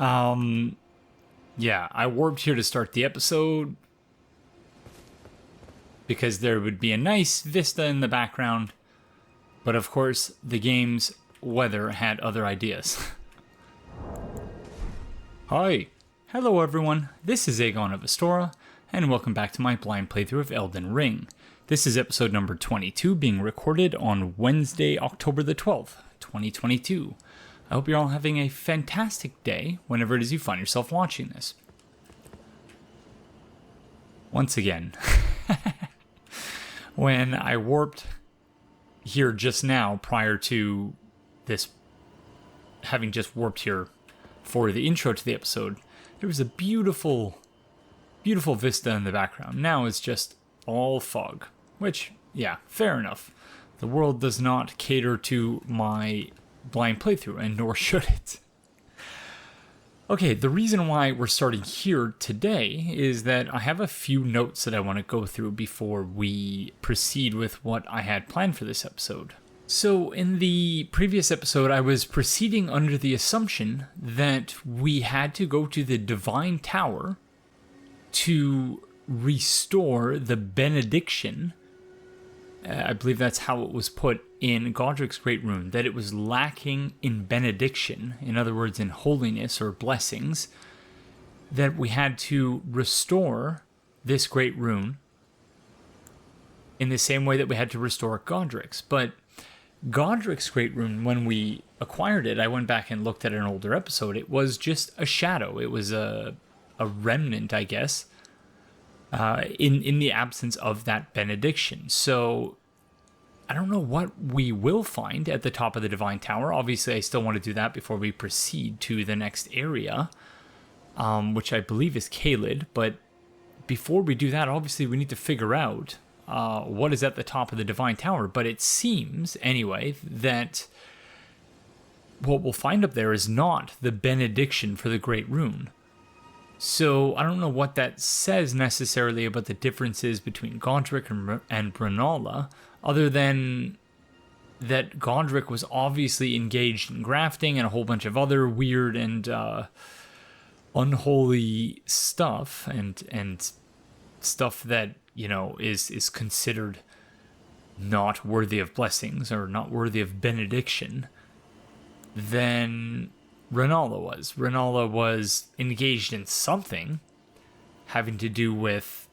Yeah, I warped here to start the episode because there would be a nice vista in the background, but of course the game's weather had other ideas. Hi! Hello everyone, this is Aegon of Astora, and welcome back to my blind playthrough of Elden Ring. This is episode number 22, being recorded on Wednesday, October the 12th, 2022. I hope you're all having a fantastic day whenever it is you find yourself watching this. Once again, when I warped here just now prior to this, having just warped here for the intro to the episode, there was a beautiful, beautiful vista in the background. Now it's just all fog, which, yeah, fair enough. The world does not cater to my blind playthrough, and nor should it. Okay, the reason why we're starting here today is that I have a few notes that I want to go through before we proceed with what I had planned for this episode. So in the previous episode, I was proceeding under the assumption that we had to go to the Divine Tower to restore the benediction. I believe that's how it was put in Godric's Great Rune, that it was lacking in benediction, in other words, in holiness or blessings, that we had to restore this Great Rune in the same way that we had to restore Godric's. But Godric's Great Rune, when we acquired it, I went back and looked at an older episode, it was just a shadow. It was a remnant, I guess, in the absence of that benediction. So I don't know what we will find at the top of the Divine Tower. Obviously, I still want to do that before we proceed to the next area, which I believe is Caelid. But before we do that, obviously, we need to figure out what is at the top of the Divine Tower. But it seems, anyway, that what we'll find up there is not the benediction for the Great Rune. So I don't know what that says necessarily about the differences between Godric and Brenala, other than that Godric was obviously engaged in grafting and a whole bunch of other weird and unholy stuff, and stuff that, you know, is considered not worthy of blessings or not worthy of benediction, then Rennala was engaged in something having to do with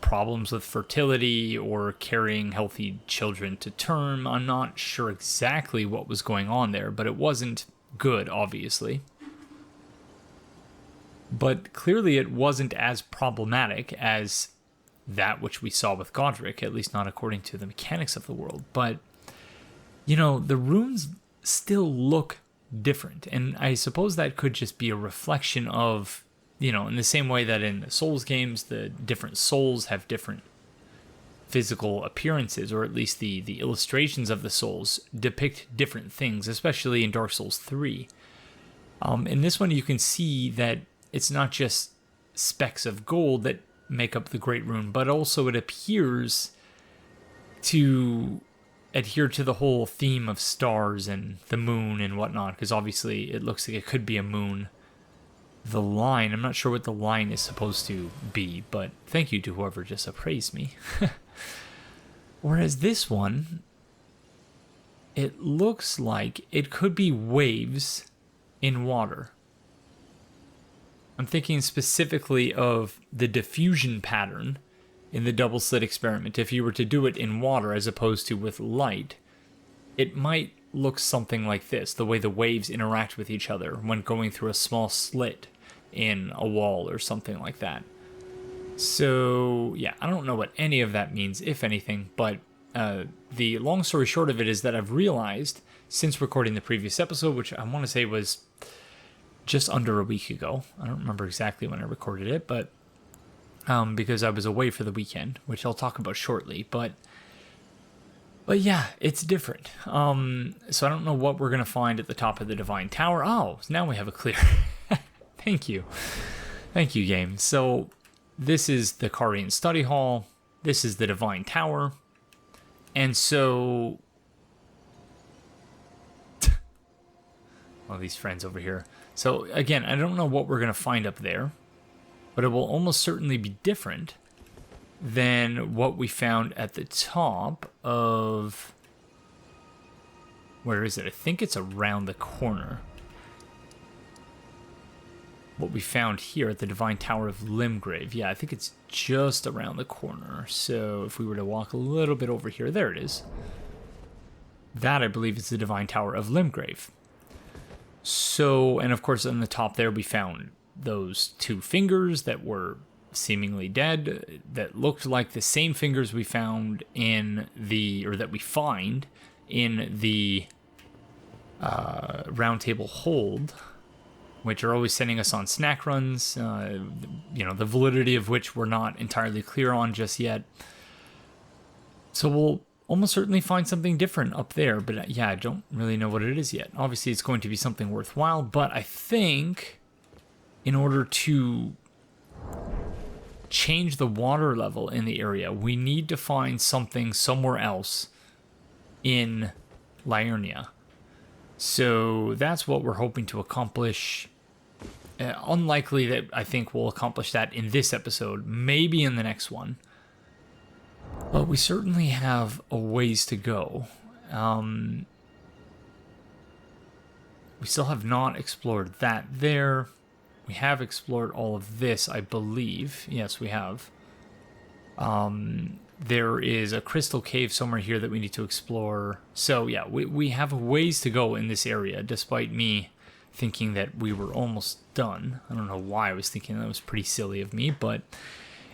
problems with fertility or carrying healthy children to term. I'm not sure exactly what was going on there, but it wasn't good, obviously. But clearly it wasn't as problematic as that which we saw with Godric, at least not according to the mechanics of the world. But, you know, the runes still look different, and I suppose that could just be a reflection of, you know, in the same way that in the Souls games, the different souls have different physical appearances, or at least the illustrations of the souls depict different things, especially in Dark Souls 3. In this one, you can see that it's not just specks of gold that make up the Great Rune, but also it appears to adhere to the whole theme of stars and the moon and whatnot, because obviously it looks like it could be a moon. The line, I'm not sure what the line is supposed to be, but thank you to whoever just appraised me. Whereas this one, it looks like it could be waves in water. I'm thinking specifically of the diffusion pattern in the double slit experiment. If you were to do it in water as opposed to with light, it might look something like this, the way the waves interact with each other when going through a small slit in a wall or something like that. So yeah, I don't know what any of that means, if anything, but the long story short of it is that I've realized since recording the previous episode, which I want to say was just under a week ago, I don't remember exactly when I recorded it, but because I was away for the weekend, which I'll talk about shortly, but yeah, it's different. So I don't know what we're going to find at the top of the Divine Tower. Oh, now we have a clear. Thank you. Thank you, game. So this is the Carian Study Hall. This is the Divine Tower. And so... all these friends over here. So again, I don't know what we're going to find up there, but it will almost certainly be different than what we found at the top of... Where is it? I think it's around the corner. What we found here at the Divine Tower of Limgrave. Yeah, I think it's just around the corner. So if we were to walk a little bit over here, there it is. That, I believe, is the Divine Tower of Limgrave. So, and of course on the top there we found those 2 fingers that were seemingly dead, that looked like the same fingers we found in the, or that we find in the Round Table Hold, which are always sending us on snack runs, the validity of which we're not entirely clear on just yet. So we'll almost certainly find something different up there, but yeah, I don't really know what it is yet. Obviously, it's going to be something worthwhile, but I think in order to change the water level in the area, we need to find something somewhere else in Liurnia. So that's what we're hoping to accomplish. Unlikely that I think we'll accomplish that in this episode, maybe in the next one. But we certainly have a ways to go. We still have not explored that there. We have explored all of this, I believe. Yes, we have. There is a crystal cave somewhere here that we need to explore. So yeah, we have a ways to go in this area, despite me thinking that we were almost done. I don't know why I was thinking that was pretty silly of me, but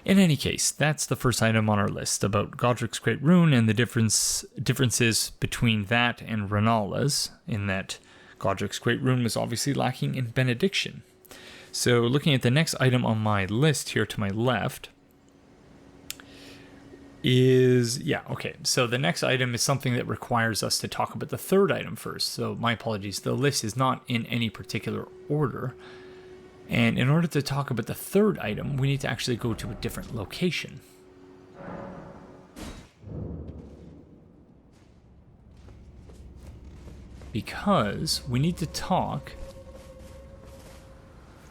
in any case, that's the first item on our list about Godric's Great Rune and the differences between that and Renala's, in that Godric's Great Rune was obviously lacking in benediction. So looking at the next item on my list here to my left is, so the next item is something that requires us to talk about the third item first. So my apologies, the list is not in any particular order. And in order to talk about the third item, we need to actually go to a different location. Because we need to talk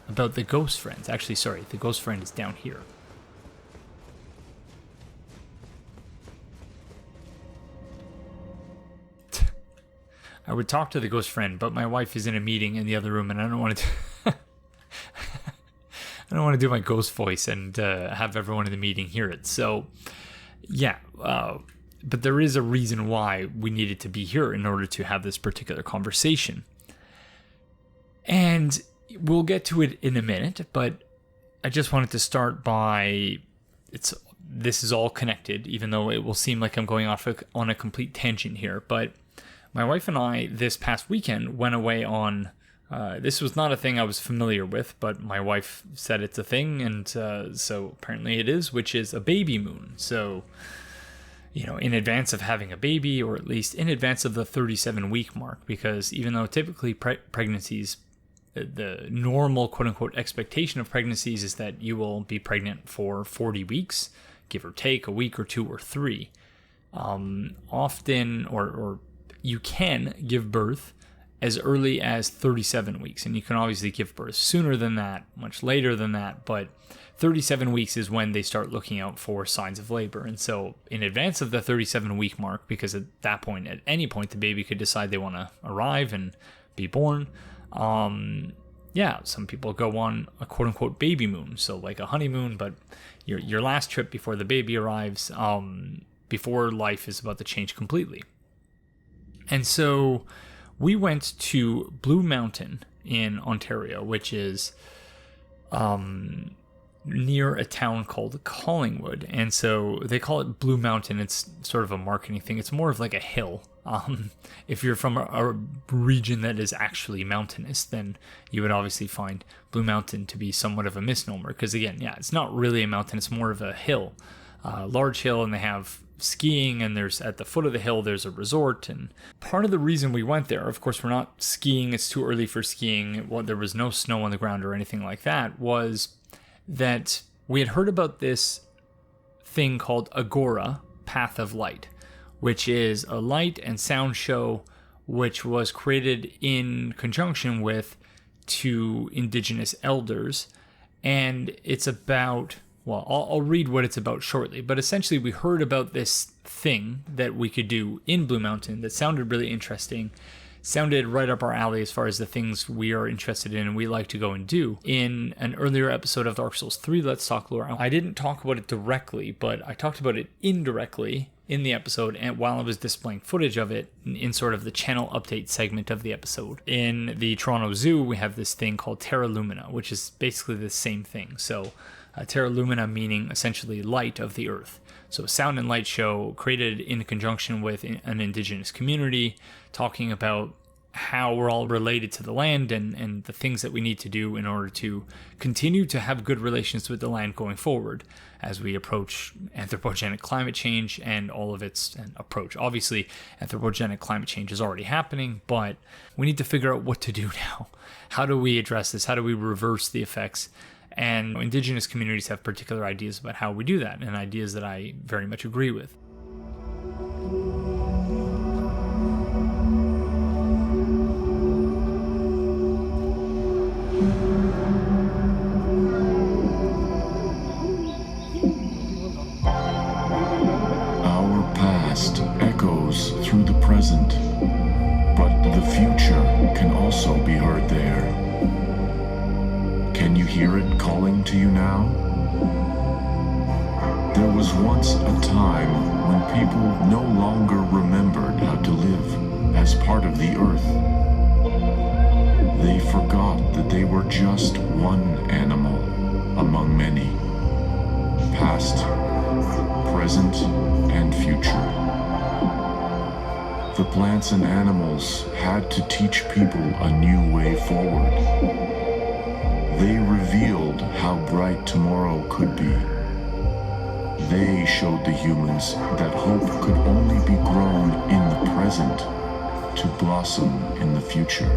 about the ghost friends. Actually, sorry, the ghost friend is down here. I would talk to the ghost friend, but my wife is in a meeting in the other room, and I don't want to... I don't want to do my ghost voice and have everyone in the meeting hear it. So, yeah, but there is a reason why we needed to be here in order to have this particular conversation. And we'll get to it in a minute, but I just wanted to start by... This is all connected, even though it will seem like I'm going off on a complete tangent here. But my wife and I, this past weekend, went away on... this was not a thing I was familiar with, but my wife said it's a thing, and so apparently it is, which is a baby moon. So, in advance of having a baby, or at least in advance of the 37-week mark, because even though typically pregnancies, the normal quote-unquote expectation of pregnancies is that you will be pregnant for 40 weeks, give or take a week or 2 or 3. Often, or you can give birth as early as 37 weeks, and you can obviously give birth sooner than that, much later than that, but 37 weeks is when they start looking out for signs of labor. And so in advance of the 37-week mark, because at that point, at any point, the baby could decide they want to arrive and be born, some people go on a quote-unquote baby moon, so like a honeymoon, but your last trip before the baby arrives, before life is about to change completely. And so we went to Blue Mountain in Ontario, which is near a town called Collingwood. And so they call it Blue Mountain. It's sort of a marketing thing. It's more of like a hill. If you're from a region that is actually mountainous, then you would obviously find Blue Mountain to be somewhat of a misnomer. Because again, it's not really a mountain. It's more of a hill, large hill, and they have skiing, and there's at the foot of the hill there's a resort. And part of the reason we went there, of course we're not skiing, it's too early for skiing, there was no snow on the ground or anything like that, was that we had heard about this thing called Agora, Path of Light, which is a light and sound show which was created in conjunction with to indigenous elders, and it's about, well, I'll read what it's about shortly, but essentially we heard about this thing that we could do in Blue Mountain that sounded really interesting, sounded right up our alley as far as the things we are interested in and we like to go and do. In an earlier episode of Dark Souls 3 Let's Talk Lore, I didn't talk about it directly, but I talked about it indirectly in the episode, and while I was displaying footage of it in sort of the channel update segment of the episode. In the Toronto Zoo, we have this thing called Terra Lumina, which is basically the same thing. So Terra Lumina meaning essentially light of the earth. So a sound and light show created in conjunction with an indigenous community, talking about how we're all related to the land and the things that we need to do in order to continue to have good relations with the land going forward as we approach anthropogenic climate change and all of its approach. Obviously, anthropogenic climate change is already happening, but we need to figure out what to do now. How do we address this? How do we reverse the effects? And indigenous communities have particular ideas about how we do that, and ideas that I very much agree with. Our past echoes through the present, but the future can also be heard there. Can you hear it calling to you now? There was once a time when people no longer remembered how to live as part of the earth. They forgot that they were just one animal among many, past, present, and future. The plants and animals had to teach people a new way forward. They revealed how bright tomorrow could be. They showed the humans that hope could only be grown in the present to blossom in the future.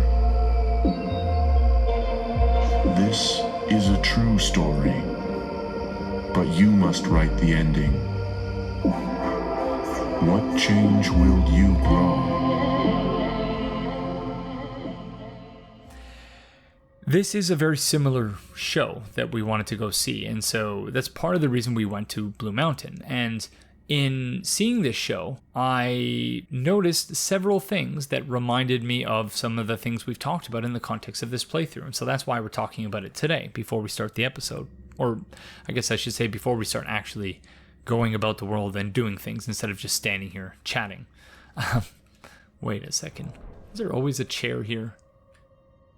This is a true story, but you must write the ending. What change will you grow? This is a very similar show that we wanted to go see, and so that's part of the reason we went to Blue Mountain. And in seeing this show, I noticed several things that reminded me of some of the things we've talked about in the context of this playthrough, and so that's why we're talking about it today, before we start the episode. Or I guess I should say before we start actually going about the world and doing things, instead of just standing here chatting. Wait a second. Is there always a chair here?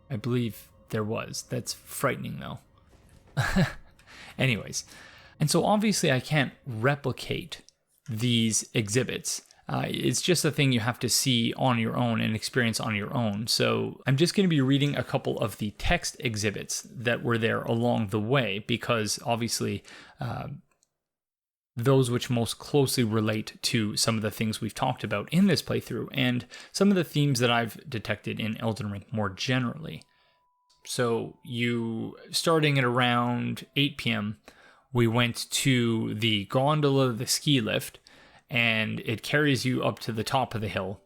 I believe there was. That's frightening, though. Anyways, and so obviously I can't replicate these exhibits. It's just a thing you have to see on your own and experience on your own. So I'm just going to be reading a couple of the text exhibits that were there along the way, because obviously those which most closely relate to some of the things we've talked about in this playthrough and some of the themes that I've detected in Elden Ring more generally. So starting at around 8 p.m., we went to the gondola, the ski lift, and it carries you up to the top of the hill.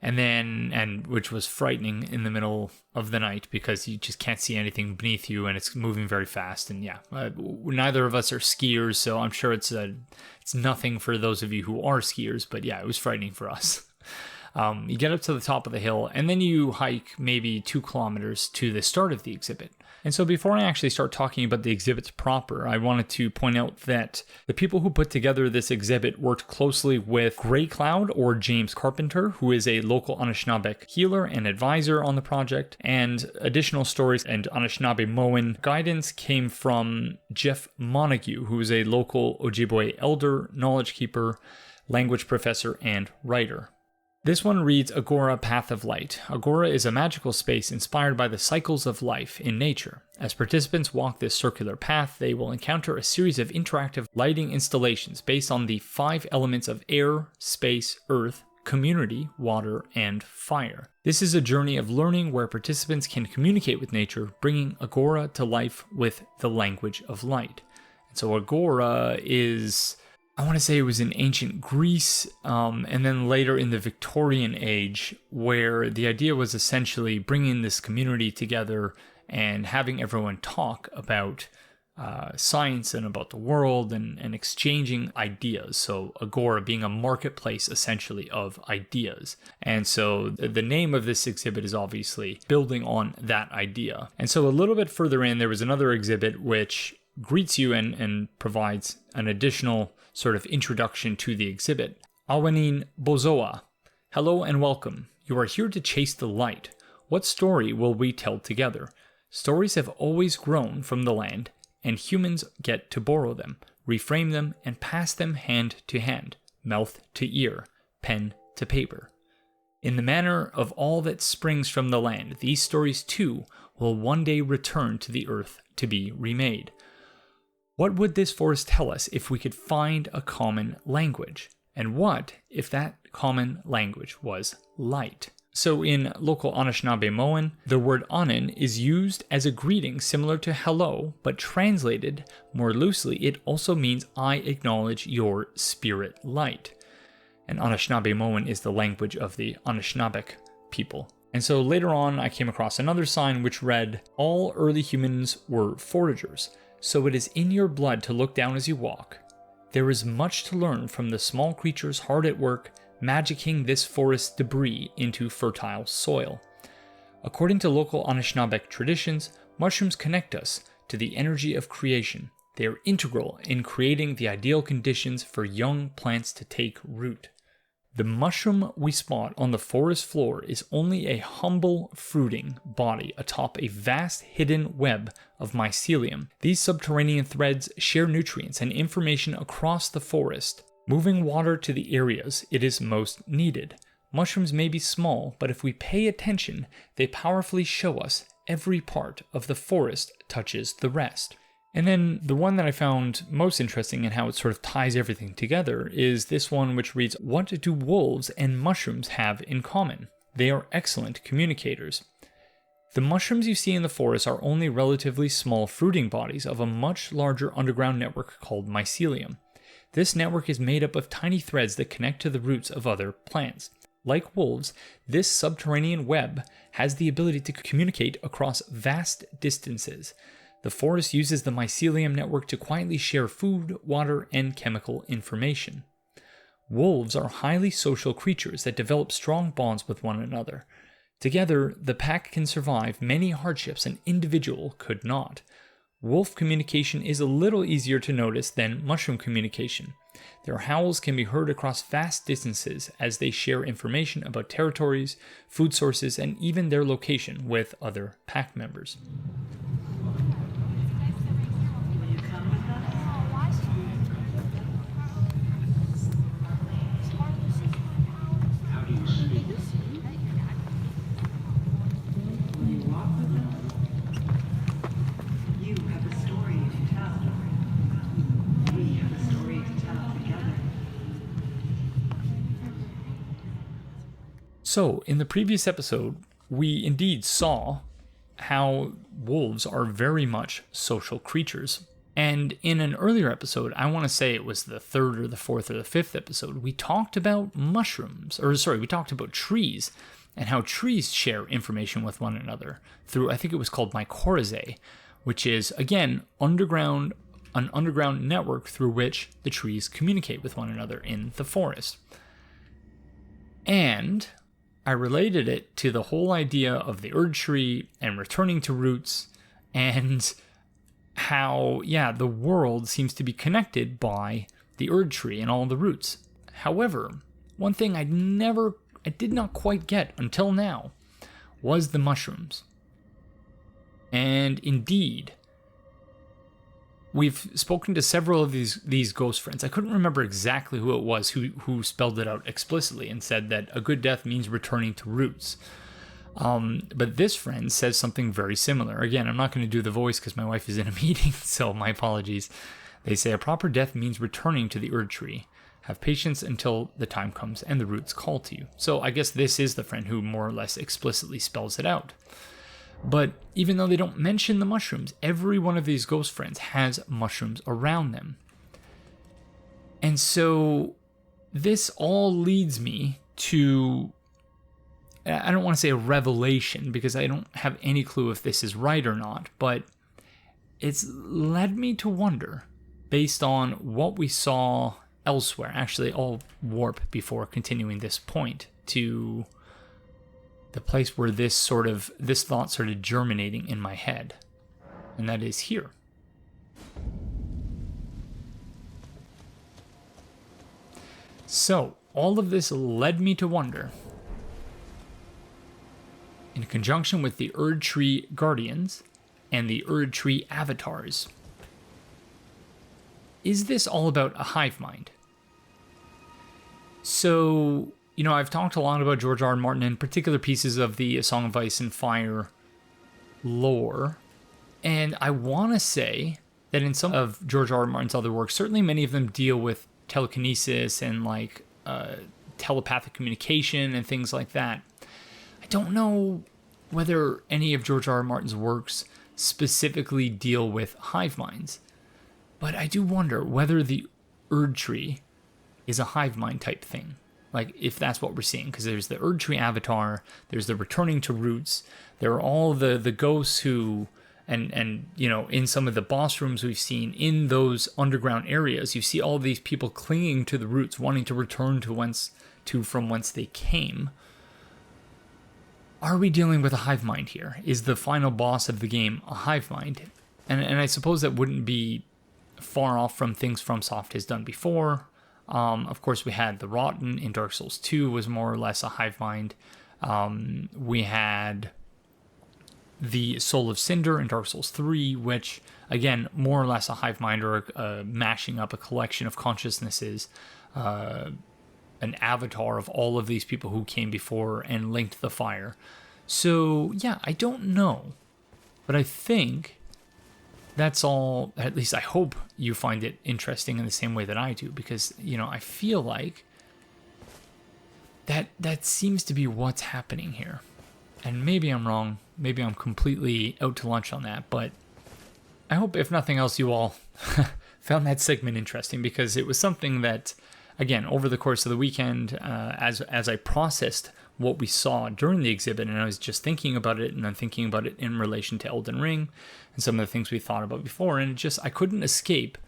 And which was frightening in the middle of the night because you just can't see anything beneath you and it's moving very fast. And yeah, neither of us are skiers, so I'm sure it's nothing for those of you who are skiers, but yeah, it was frightening for us. You get up to the top of the hill, and then you hike maybe 2 kilometers to the start of the exhibit. And so before I actually start talking about the exhibits proper, I wanted to point out that the people who put together this exhibit worked closely with Grey Cloud, or James Carpenter, who is a local Anishinaabeg healer and advisor on the project, and additional stories and Anishinaabe-Moan guidance came from Jeff Montague, who is a local Ojibwe elder, knowledge keeper, language professor, and writer. This one reads Agora, Path of Light. Agora is a magical space inspired by the cycles of life in nature. As participants walk this circular path, they will encounter a series of interactive lighting installations based on the 5 elements of air, space, earth, community, water, and fire. This is a journey of learning where participants can communicate with nature, bringing Agora to life with the language of light. And so Agora is I want to say it was in ancient Greece, and then later in the Victorian age, where the idea was essentially bringing this community together and having everyone talk about science and about the world and exchanging ideas. So Agora being a marketplace essentially of ideas. And so the name of this exhibit is obviously building on that idea. And so a little bit further in, there was another exhibit which greets you and provides an additional sort of introduction to the exhibit. Awanin Bozoa. Hello and welcome. You are here to chase the light. What story will we tell together? Stories have always grown from the land, and humans get to borrow them, reframe them, and pass them hand to hand, mouth to ear, pen to paper. In the manner of all that springs from the land, these stories too will one day return to the earth to be remade. What would this forest tell us if we could find a common language? And what if that common language was light? So in local Anishinaabe the word Anin is used as a greeting similar to hello, but translated more loosely, it also means I acknowledge your spirit light. And Anishinaabe is the language of the Anishinaabeg people. And so later on, I came across another sign which read, all early humans were foragers, so it is in your blood to look down as you walk. There is much to learn from the small creatures hard at work, magicking this forest debris into fertile soil. According to local Anishinaabe traditions, mushrooms connect us to the energy of creation. They are integral in creating the ideal conditions for young plants to take root. The mushroom we spot on the forest floor is only a humble fruiting body atop a vast hidden web of mycelium. These subterranean threads share nutrients and information across the forest, moving water to the areas it is most needed. Mushrooms may be small, but if we pay attention, they powerfully show us every part of the forest touches the rest. And then the one that I found most interesting in how it sort of ties everything together is this one which reads, what do wolves and mushrooms have in common? They are excellent communicators. The mushrooms you see in the forest are only relatively small fruiting bodies of a much larger underground network called mycelium. This network is made up of tiny threads that connect to the roots of other plants. Like wolves, this subterranean web has the ability to communicate across vast distances. The forest uses the mycelium network to quietly share food, water, and chemical information. Wolves are highly social creatures that develop strong bonds with one another. Together, the pack can survive many hardships an individual could not. Wolf communication is a little easier to notice than mushroom communication. Their howls can be heard across vast distances as they share information about territories, food sources, and even their location with other pack members. So, in the previous episode, we indeed saw how wolves are very much social creatures. And in an earlier episode, I want to say it was the third or the fourth or the fifth episode, we talked about we talked about trees and how trees share information with one another through, I think it was called mycorrhizae, which is, again, an underground network through which the trees communicate with one another in the forest. And I related it to the whole idea of the Erd tree and returning to roots and how, the world seems to be connected by the Erd tree and all the roots. However, one thing I did not quite get until now was the mushrooms. And indeed, we've spoken to several of these ghost friends. I couldn't remember exactly who it was who spelled it out explicitly and said that a good death means returning to roots. But this friend says something very similar. Again, I'm not going to do the voice because my wife is in a meeting, so my apologies. They say a proper death means returning to the Erd tree. Have patience until the time comes and the roots call to you. So I guess this is the friend who more or less explicitly spells it out. But even though they don't mention the mushrooms, every one of these ghost friends has mushrooms around them. And so this all leads me to, I don't want to say a revelation because I don't have any clue if this is right or not, but it's led me to wonder, based on what we saw elsewhere. Actually, I'll warp before continuing this point to the place where this thought started germinating in my head, and that is here. So, all of this led me to wonder, in conjunction with the Erd Tree Guardians and the Erd Tree Avatars, is this all about a hive mind? So, I've talked a lot about George R. R. Martin and particular pieces of the A Song of Ice and Fire lore, and I want to say that in some of George R. R. Martin's other works, certainly many of them deal with telekinesis and telepathic communication and things like that. I don't know whether any of George R. R. Martin's works specifically deal with hive minds, but I do wonder whether the Erd Tree is a hive mind type thing. Like, if that's what we're seeing, because there's the Erd Tree Avatar, there's the returning to roots, there are all the ghosts who, and in some of the boss rooms we've seen in those underground areas, you see all these people clinging to the roots, wanting to return from whence they came. Are we dealing with a hive mind here? Is the final boss of the game a hive mind? And I suppose that wouldn't be far off from things FromSoft has done before. Of course, we had the Rotten in Dark Souls 2 was more or less a hive mind. We had the Soul of Cinder in Dark Souls 3, which, again, more or less a hive mind, or mashing up a collection of consciousnesses, an avatar of all of these people who came before and linked the fire. So, yeah, I don't know. But I think that's all, at least I hope you find it interesting in the same way that I do, because, I feel like that seems to be what's happening here. And maybe I'm wrong, maybe I'm completely out to lunch on that, but I hope, if nothing else, you all found that segment interesting, because it was something that, again, over the course of the weekend, as I processed what we saw during the exhibit, and I was just thinking about it, and I'm thinking about it in relation to Elden Ring and some of the things we thought about before, and I couldn't escape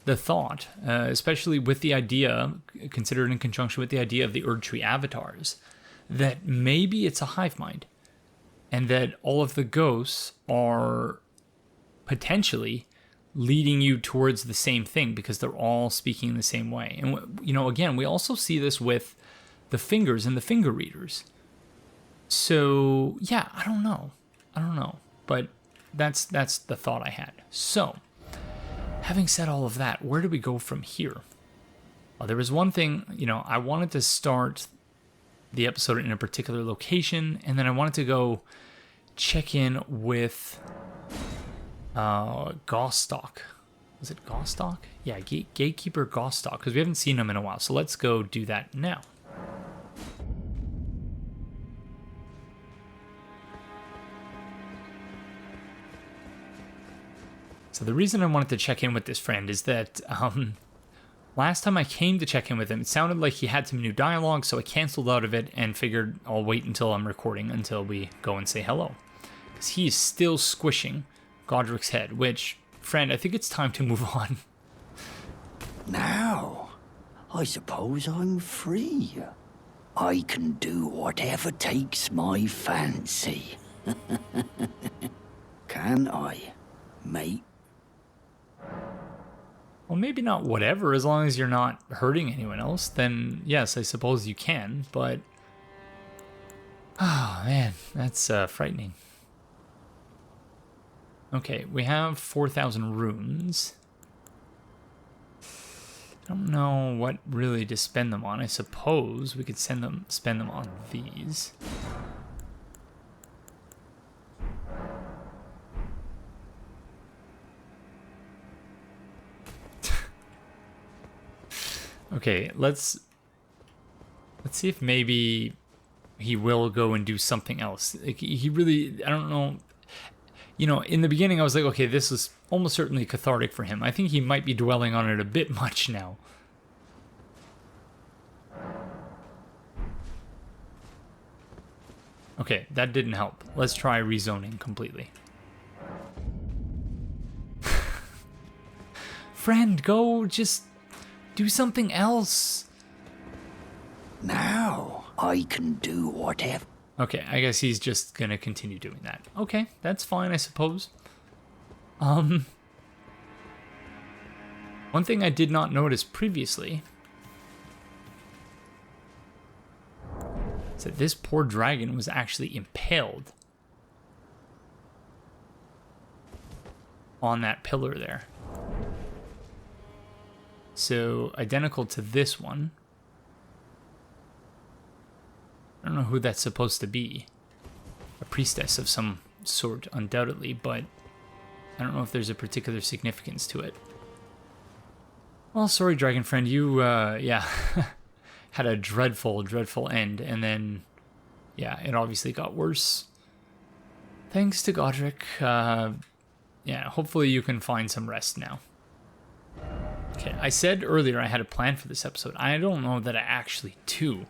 the thought, especially with the idea, considered in conjunction with the idea of the Erd Tree Avatars, that maybe it's a hive mind, and that all of the ghosts are potentially leading you towards the same thing, because they're all speaking the same way. And, again, we also see this with the fingers and the finger readers. So, yeah, I don't know. But that's the thought I had. So, having said all of that, where do we go from here? Well, there was one thing, I wanted to start the episode in a particular location, and then I wanted to go check in with Gostoc. Was it Gostoc? Yeah, Gatekeeper Gostoc, because we haven't seen him in a while. So let's go do that now. So the reason I wanted to check in with this friend is that last time I came to check in with him, it sounded like he had some new dialogue, so I canceled out of it and figured I'll wait until I'm recording until we go and say hello. Because he is still squishing Godric's head, which, friend, I think it's time to move on. Now, I suppose I'm free. I can do whatever takes my fancy. Can I, mate? Well, maybe not whatever, as long as you're not hurting anyone else, then yes, I suppose you can, but... Oh, man, that's frightening. Okay, we have 4,000 runes. I don't know what really to spend them on. I suppose we could spend them on these. Okay, let's see if maybe he will go and do something else. Like, he really, I don't know. In the beginning I was like, okay, this is almost certainly cathartic for him. I think he might be dwelling on it a bit much now. Okay, that didn't help. Let's try rezoning completely. Friend, go just do something else. Now I can do whatever. Okay, I guess he's just gonna continue doing that. Okay, that's fine, I suppose. One thing I did not notice previously is that this poor dragon was actually impaled on that pillar there. So, identical to this one. I don't know who that's supposed to be. A priestess of some sort, undoubtedly, but I don't know if there's a particular significance to it. Well, sorry, dragon friend, you, yeah, had a dreadful, dreadful end, and then, yeah, it obviously got worse. Thanks to Godric. Yeah, hopefully you can find some rest now. Okay, I said earlier I had a plan for this episode. I don't know that I actually do.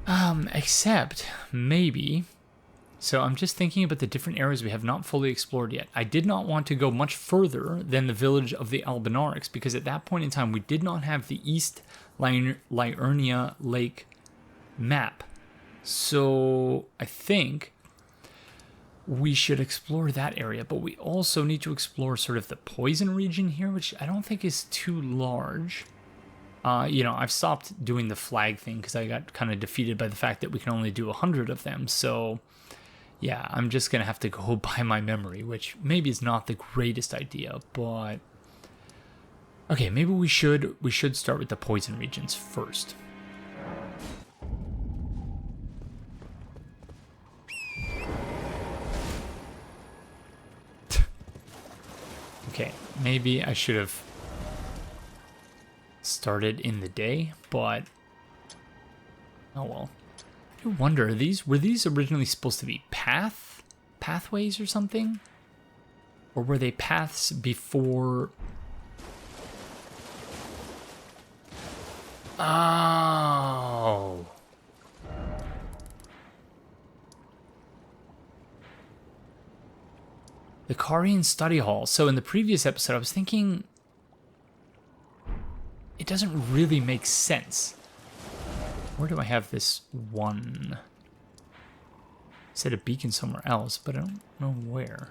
Except, maybe... So I'm just thinking about the different areas we have not fully explored yet. I did not want to go much further than the village of the Albinarics, because at that point in time we did not have the East Liurnia Lake map. So I think we should explore that area, but we also need to explore sort of the poison region here, which I don't think is too large. You know, I've stopped doing the flag thing because I got kind of defeated by the fact that we can only do 100 of them. So, yeah, I'm just going to have to go by my memory, which maybe is not the greatest idea, but... Okay, maybe we should start with the poison regions first. Okay, maybe I should have started in the day, but oh well. I wonder, were these originally supposed to be pathways or something? Or were they paths before? Oh. The Carian study hall. So in the previous episode, I was thinking it doesn't really make sense. Where do I have this one? It said a beacon somewhere else, but I don't know where.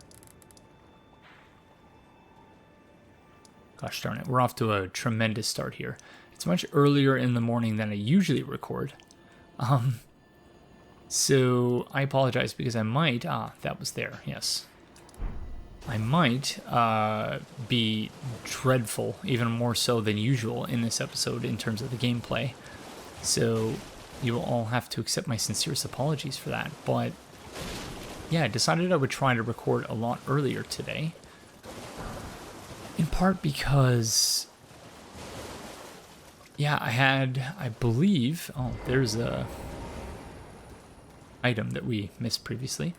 Gosh darn it, we're off to a tremendous start here. It's much earlier in the morning than I usually record. So I apologize because I might... that was there, yes. I might be dreadful, even more so than usual in this episode in terms of the gameplay. So you will all have to accept my sincerest apologies for that. But yeah, I decided I would try to record a lot earlier today. In part because, yeah, I believe, oh, there's a item that we missed previously.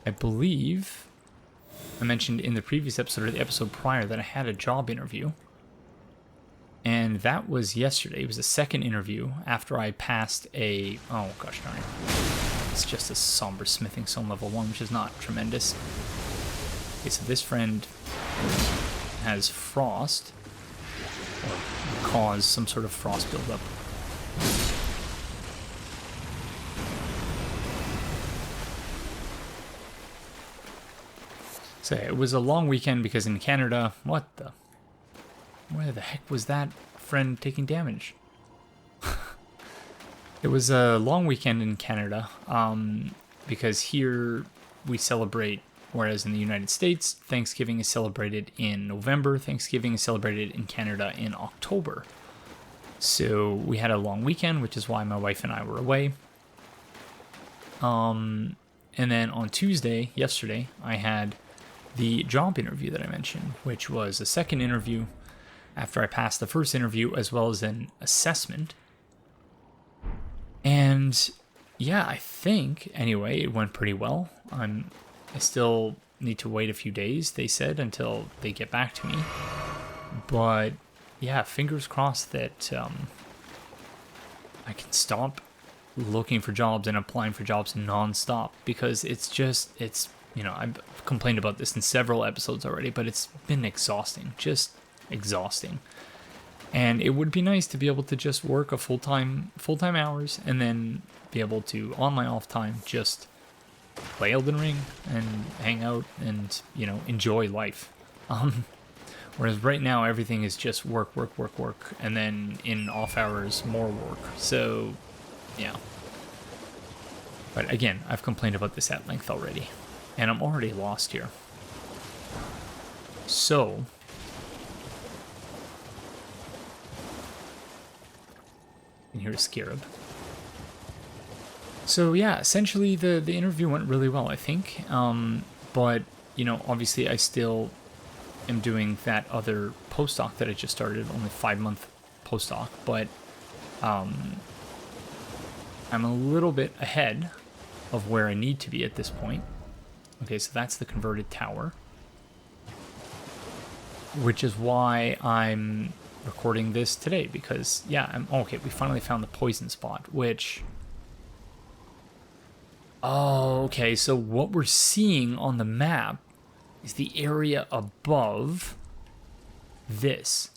I believe... I mentioned in the previous episode or the episode prior that I had a job interview. And that was yesterday. It was the second interview after I passed a... Oh, gosh darn it. It's just a somber smithing stone level 1, which is not tremendous. Okay, so this friend has frost. Or cause some sort of frost buildup. So it was a long weekend because in Canada, where the heck was that friend taking damage? It was a long weekend in Canada because here we celebrate, whereas in the United States, Thanksgiving is celebrated in November, Thanksgiving is celebrated in Canada in October. So we had a long weekend, which is why my wife and I were away. And then on Tuesday, yesterday, I had the job interview that I mentioned, which was a second interview after I passed the first interview, as well as an assessment. And yeah, I think, anyway, it went pretty well. I still need to wait a few days, they said, until they get back to me. But yeah, fingers crossed that I can stop looking for jobs and applying for jobs nonstop, because I've complained about this in several episodes already, but it's been exhausting, just exhausting. And it would be nice to be able to just work a full-time hours and then be able to, on my off time, just play Elden Ring and hang out and, enjoy life. Whereas right now, everything is just work, and then in off hours, more work. So, yeah. But again, I've complained about this at length already. And I'm already lost here. So... and here's Scarab. So yeah, essentially the interview went really well, I think. But, obviously I still am doing that other postdoc that I just started, only 5-month postdoc. But I'm a little bit ahead of where I need to be at this point. Okay, so that's the converted tower. Which is why I'm recording this today, because, yeah, okay, we finally found the poison spot, which... oh, okay, so what we're seeing on the map is the area above this.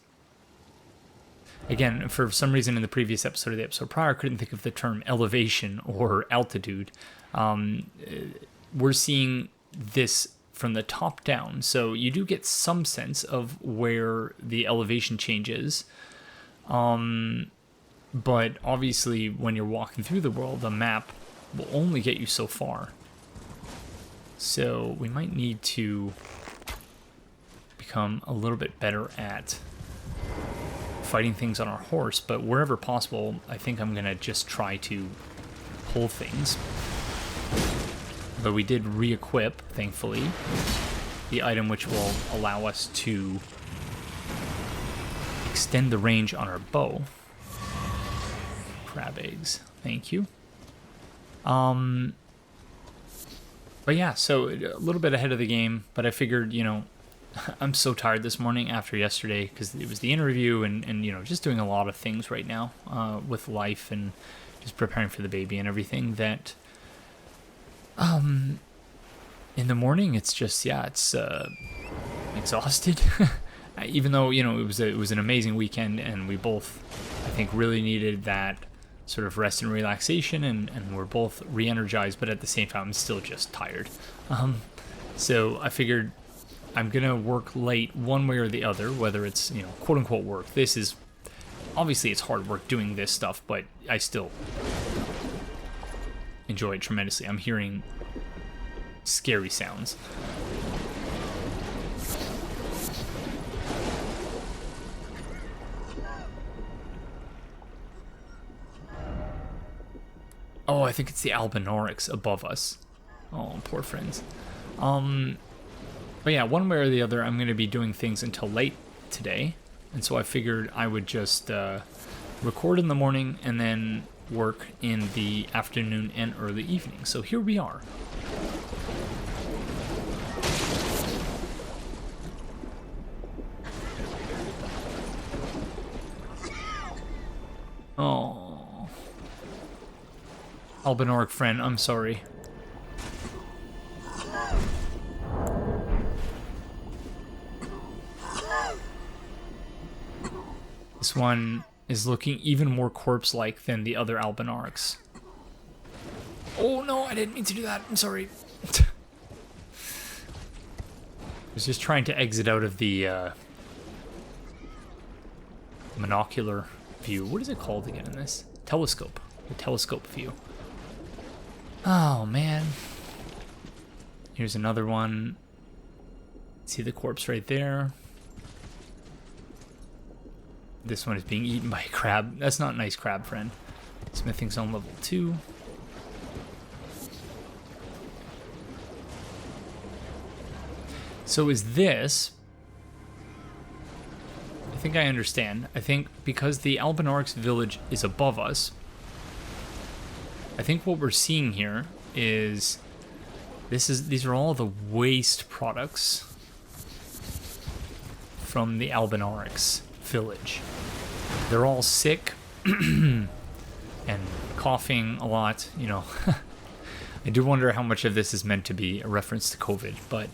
Again, for some reason in the previous episode of the episode prior, I couldn't think of the term elevation or altitude. We're seeing this from the top down, so you do get some sense of where the elevation changes. But obviously, when you're walking through the world, the map will only get you so far. So we might need to become a little bit better at fighting things on our horse, but wherever possible, I think I'm gonna just try to pull things. But we did re-equip, thankfully, the item which will allow us to extend the range on our bow. Crab eggs, thank you. But yeah, so a little bit ahead of the game, but I figured, I'm so tired this morning after yesterday, because it was the interview and just doing a lot of things right now with life and just preparing for the baby and everything, that in the morning it's just, it's exhausted. Even though, it was an amazing weekend, and we both, I think, really needed that sort of rest and relaxation, and we're both re-energized, but at the same time I'm still just tired. So I figured I'm gonna work late one way or the other, whether it's, quote unquote work. This is obviously, it's hard work doing this stuff, but I still enjoy it tremendously. I'm hearing scary sounds. Oh, I think it's the Albinaurics above us. Oh, poor friends. But yeah, one way or the other, I'm going to be doing things until late today. And so I figured I would just record in the morning and then work in the afternoon and early evening. So here we are. Oh. Albinauric friend, I'm sorry. This one is looking even more corpse-like than the other Albinaurics. Oh no, I didn't mean to do that. I'm sorry. I was just trying to exit out of the monocular view. What is it called again in this? Telescope. The telescope view. Oh man. Here's another one. See the corpse right there. This one is being eaten by a crab. That's not nice, crab friend. Smithing zone level 2. So is this... I think I understand. I think because the Albinaurics village is above us, I think what we're seeing here is... These are all the waste products from the Albinaurics village. They're all sick. and coughing a lot, you know. I do wonder how much of this is meant to be a reference to COVID, but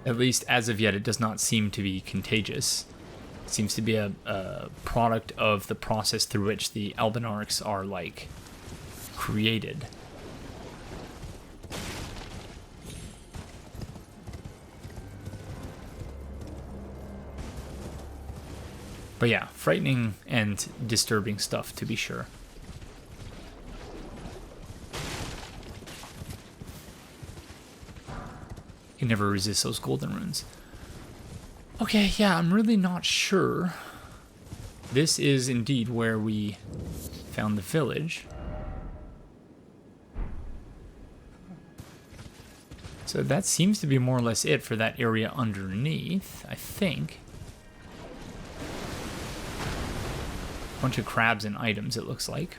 at least as of yet, it does not seem to be contagious. It seems to be a product of the process through which the Albinarchs are, like, created. But yeah, frightening and disturbing stuff, to be sure. You never resist those golden runes. Okay, yeah, I'm really not sure. This is indeed where we found the village. So that seems to be more or less it for that area underneath, I think. Bunch of crabs and items, it looks like.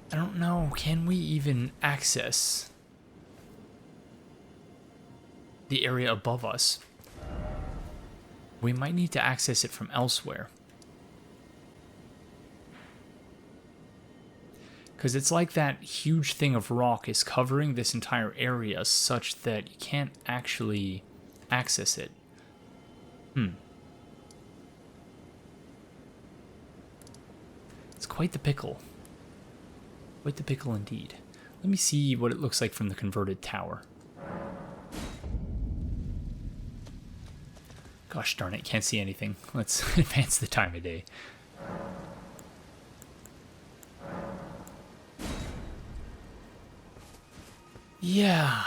I don't know, can we even access the area above us? We might need to access it from elsewhere. Because it's like that huge thing of rock is covering this entire area such that you can't actually access it. It's quite the pickle. Quite the pickle indeed. Let me see what it looks like from the converted tower. Gosh darn it, can't see anything. Let's advance the time of day. Yeah,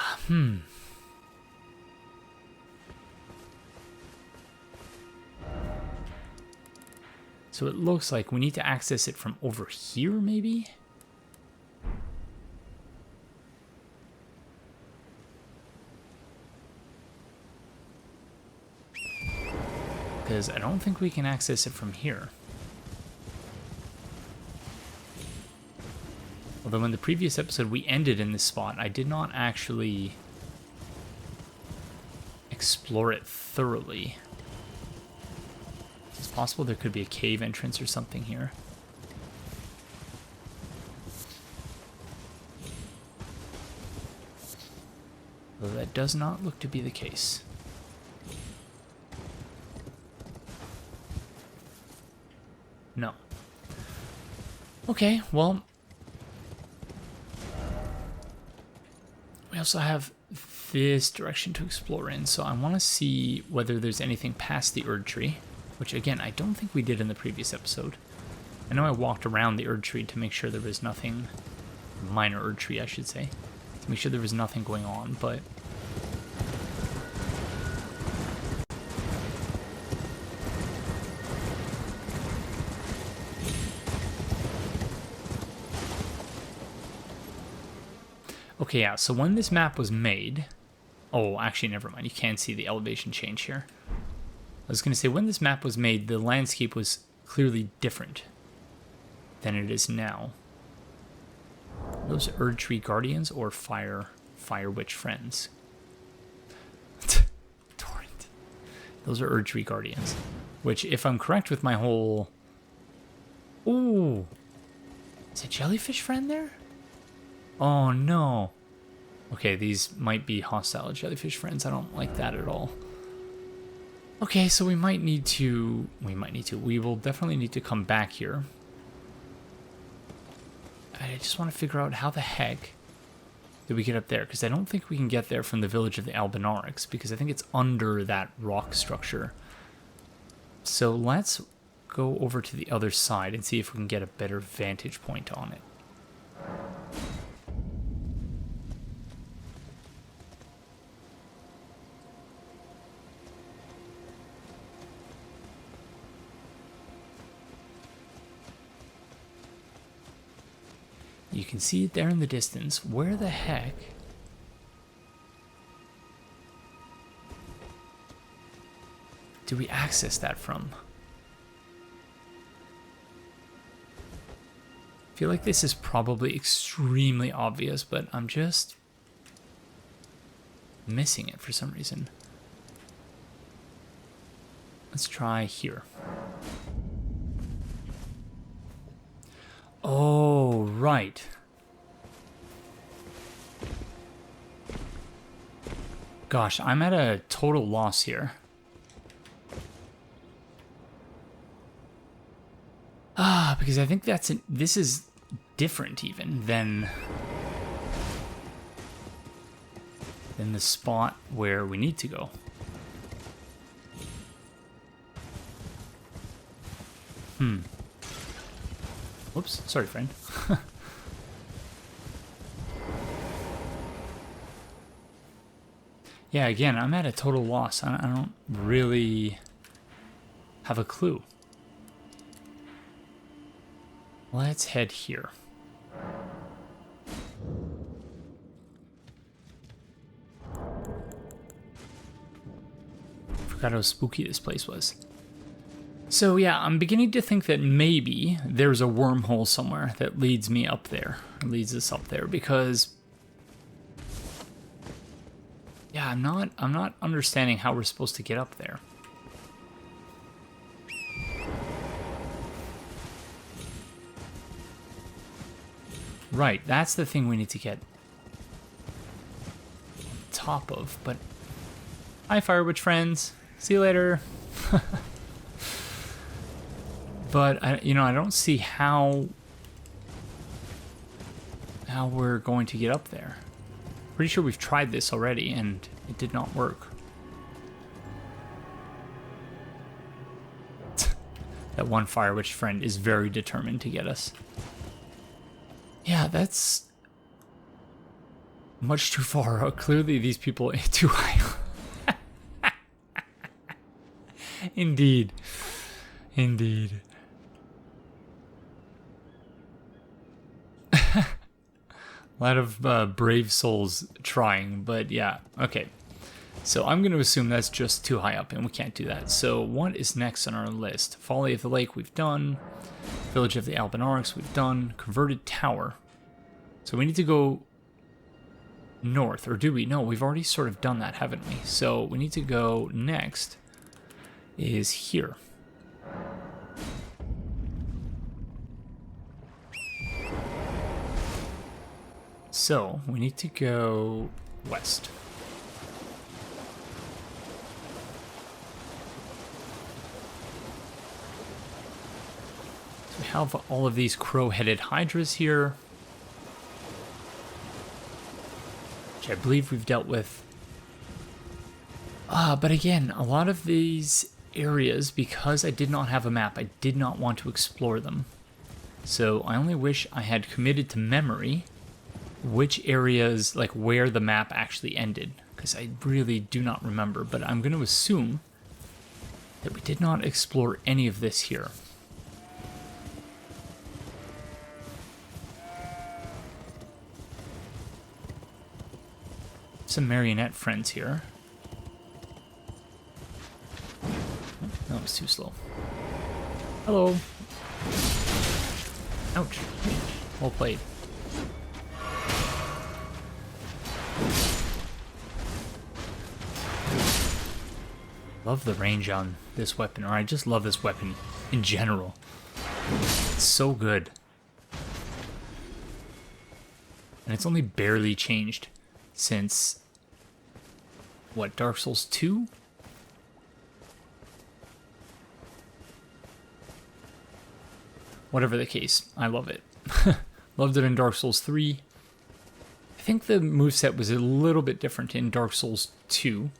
So it looks like we need to access it from over here, maybe? Because I don't think we can access it from here. Although in the previous episode we ended in this spot, I did not actually explore it thoroughly. It's possible there could be a cave entrance or something here. Though that does not look to be the case. No. Okay, well, we also have this direction to explore in, so I want to see whether there's anything past the Erd Tree, which again, I don't think we did in the previous episode. I know I walked around the Erd Tree to make sure there was nothing, minor Erd Tree I should say, to make sure there was nothing going on, but okay, yeah, so when this map was made... Oh, actually, never mind. You can see the elevation change here. I was going to say, when this map was made, the landscape was clearly different than it is now. Are those Erd Tree Guardians or Fire Witch Friends? Torrent. Those are Erd Tree Guardians. Which, if I'm correct with my whole... Ooh! Is a jellyfish friend there? Oh no. Okay, these might be hostile jellyfish friends. I don't like that at all. Okay, so we will definitely need to come back here. I just want to figure out how the heck did we get up there, because I don't think we can get there from the village of the Albinarchs, because I think it's under that rock structure. So let's go over to the other side and see if we can get a better vantage point on it. You can see it there in the distance. Where the heck do we access that from? I feel like this is probably extremely obvious, but I'm just missing it for some reason. Let's try here. Oh, right. Gosh, I'm at a total loss here. Because I think this is different even than the spot where we need to go. Whoops, sorry, friend. Yeah, again, I'm at a total loss. I don't really have a clue. Let's head here. Forgot how spooky this place was. So yeah, I'm beginning to think that maybe there's a wormhole somewhere that leads me up there, leads us up there, because yeah, I'm not understanding how we're supposed to get up there. Right, that's the thing we need to get on top of, but hi, Fire Witch friends. See you later. But I don't see how we're going to get up there. Pretty sure we've tried this already and it did not work. That one Fire Witch friend is very determined to get us. Yeah, that's much too far. Clearly these people are too high. Indeed. Indeed. A lot of brave souls trying, but yeah, okay. So I'm going to assume that's just too high up and we can't do that. So what is next on our list? Folly of the Lake we've done. Village of the Albinarchs we've done. Converted Tower. So we need to go north, or do we? No, we've already sort of done that, haven't we? So we need to go next is here. So we need to go west. So we have all of these crow-headed hydras here, which I believe we've dealt with. But again, a lot of these areas, because I did not have a map, I did not want to explore them. So I only wish I had committed to memory which areas, like where the map actually ended, because I really do not remember, but I'm going to assume that we did not explore any of this here. Some marionette friends here. Oh, that was too slow. Hello. Ouch. Well played. Love the range on this weapon, or I just love this weapon in general. It's so good. And it's only barely changed since, what, Dark Souls 2? Whatever the case, I love it. Loved it in Dark Souls 3. I think the moveset was a little bit different in Dark Souls 2.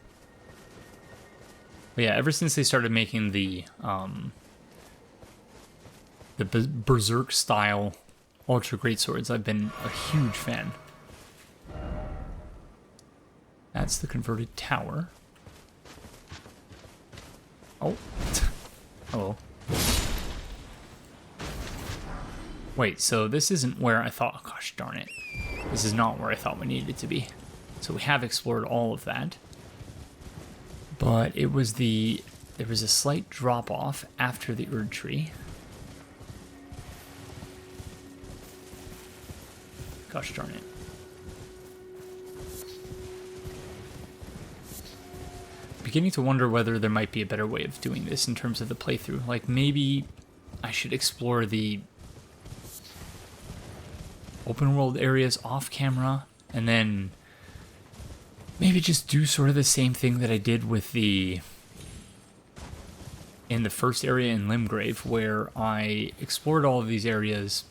But yeah, ever since they started making the Berserk style Ultra Greatswords, I've been a huge fan. That's the converted tower. Oh. Hello. Wait, so this isn't where I thought... Oh, gosh darn it. This is not where I thought we needed to be. So we have explored all of that. But it was there was a slight drop-off after the Erd Tree. Gosh darn it. beginning to wonder whether there might be a better way of doing this in terms of the playthrough. Like, maybe I should explore the open world areas off camera, and then maybe just do sort of the same thing that I did with in the first area in Limgrave, where I explored all of these areas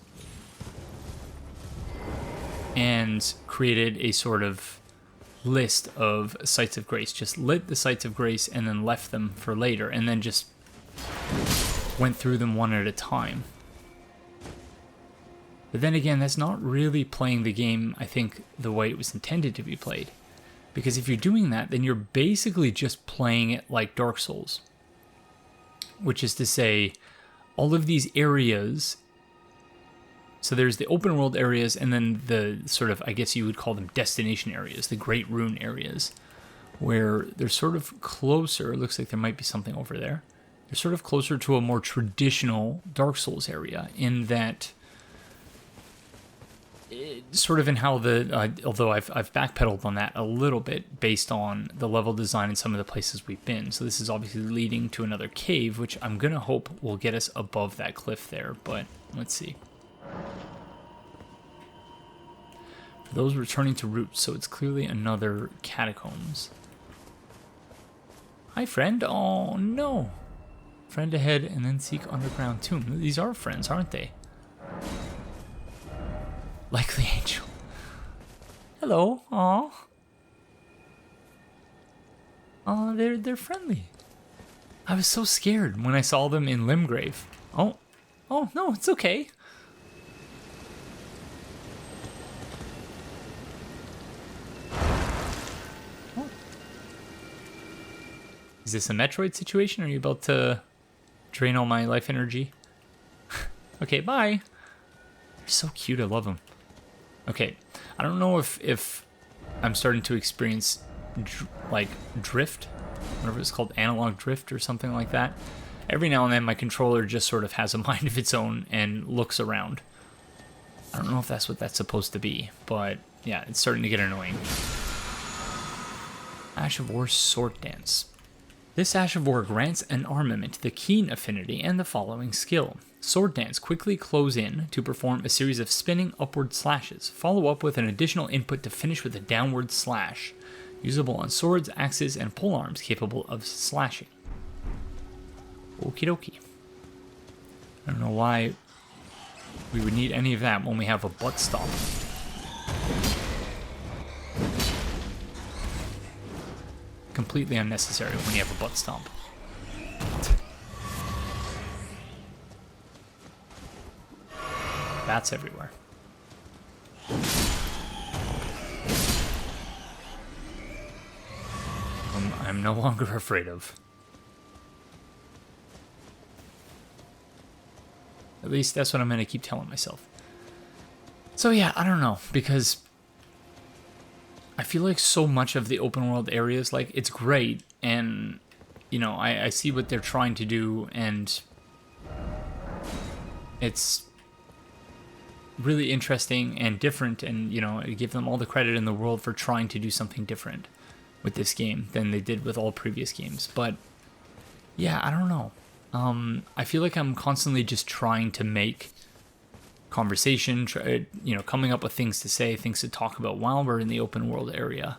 and created a sort of list of sites of grace. Just lit the sites of grace and then left them for later, and then just went through them one at a time. But then again, that's not really playing the game, I think, the way it was intended to be played. Because if you're doing that, then you're basically just playing it like Dark Souls. Which is to say, all of these areas... So there's the open world areas, and then the sort of, I guess you would call them destination areas, the Great Rune areas, where they're sort of closer. It looks like there might be something over there. They're sort of closer to a more traditional Dark Souls area, in that... sort of in how although I've backpedaled on that a little bit based on the level design and some of the places we've been. So this is obviously leading to another cave, which I'm going to hope will get us above that cliff there, but let's see. For those returning to roots, so it's clearly another catacombs. Hi, friend. Oh, no. Friend ahead and then seek underground tomb. These are friends, aren't they? Likely angel. Hello. Aw. Aw, they're friendly. I was so scared when I saw them in Limgrave. Oh. Oh, no, it's okay. Oh. Is this a Metroid situation? Are you about to drain all my life energy? Okay, bye. They're so cute. I love them. Okay, I don't know if I'm starting to experience drift, whatever it's called, analog drift or something like that. Every now and then my controller just sort of has a mind of its own and looks around. I don't know if that's what that's supposed to be, but yeah, it's starting to get annoying. Ash of War Sword Dance. This Ash of War grants an armament the Keen affinity and the following skill. Sword Dance, quickly close in to perform a series of spinning upward slashes. Follow up with an additional input to finish with a downward slash. Usable on swords, axes, and polearms capable of slashing. Okie dokie. I don't know why we would need any of that when we have a butt stomp. Completely unnecessary when you have a butt stomp. Bats everywhere. I'm no longer afraid of. At least that's what I'm going to keep telling myself. So yeah, I don't know, because I feel like so much of the open world areas, like, it's great, and, you know, I see what they're trying to do, and it's really interesting and different, and, you know, I give them all the credit in the world for trying to do something different with this game than they did with all previous games. But yeah, I don't know. I feel like I'm constantly just trying to make conversation, coming up with things to say, things to talk about while we're in the open world area,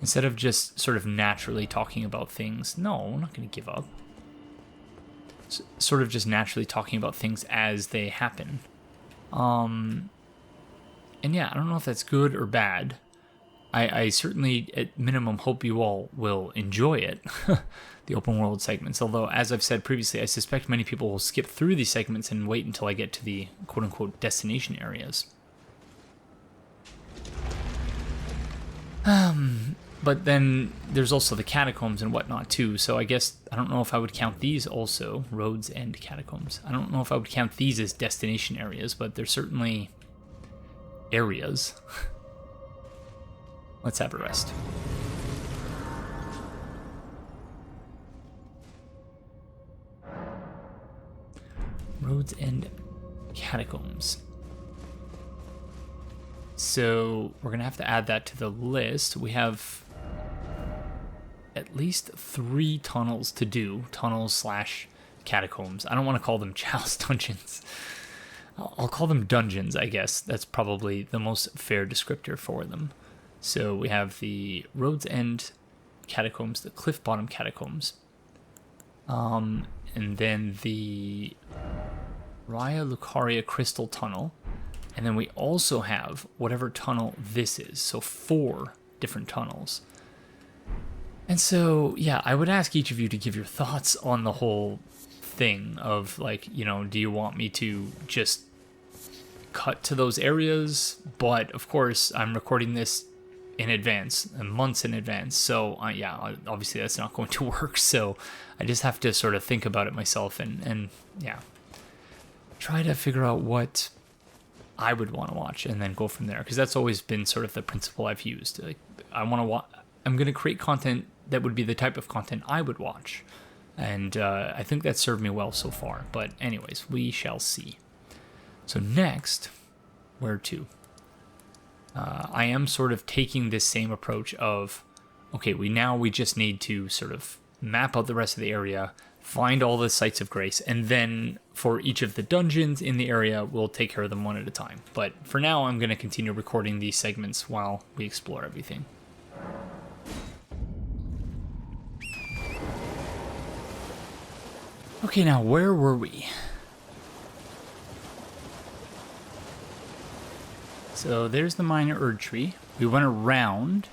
instead of just sort of naturally talking about things. No, we're not going to give up. Sort of just naturally talking about things as they happen. And yeah, I don't know if that's good or bad. I certainly, at minimum, hope you all will enjoy it, the open world segments. Although, as I've said previously, I suspect many people will skip through these segments and wait until I get to the quote-unquote destination areas. But then there's also the catacombs and whatnot too, so I guess I don't know if I would count these also, roads and catacombs. I don't know if I would count these as destination areas, but they're certainly areas. Let's have a rest. Roads and catacombs. So we're going to have to add that to the list. We have at least 3 tunnels to do. Tunnels slash catacombs. I don't want to call them chalice dungeons. I'll call them dungeons, I guess. That's probably the most fair descriptor for them. So we have the Road's End catacombs, the Cliff Bottom catacombs, and then the Raya Lucaria Crystal Tunnel, and then we also have whatever tunnel this is. So 4 different tunnels. And so, yeah, I would ask each of you to give your thoughts on the whole thing of, like, you know, do you want me to just cut to those areas? But of course, I'm recording this in advance, months in advance, so yeah, obviously that's not going to work. So I just have to sort of think about it myself and yeah, try to figure out what I would want to watch and then go from there, because that's always been sort of the principle I've used. Like, I'm going to create content that would be the type of content I would watch, and I think that's served me well so far. But anyways, we shall see. So next, where to? I am sort of taking this same approach of, okay, we just need to sort of map out the rest of the area, find all the sites of grace, and then for each of the dungeons in the area, we'll take care of them one at a time. But for now, I'm going to continue recording these segments while we explore everything. Okay, now where were we? So there's the minor Erd tree. We went around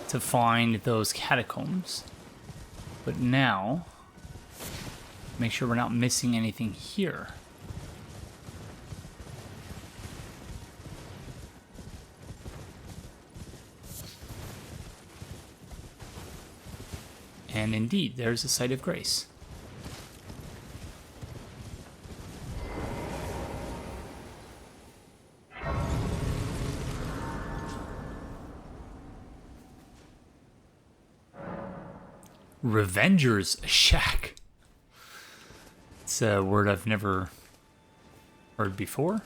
to find those catacombs. But now, make sure we're not missing anything here. And indeed, there's a site of grace. Revenger's Shack. It's a word I've never heard before.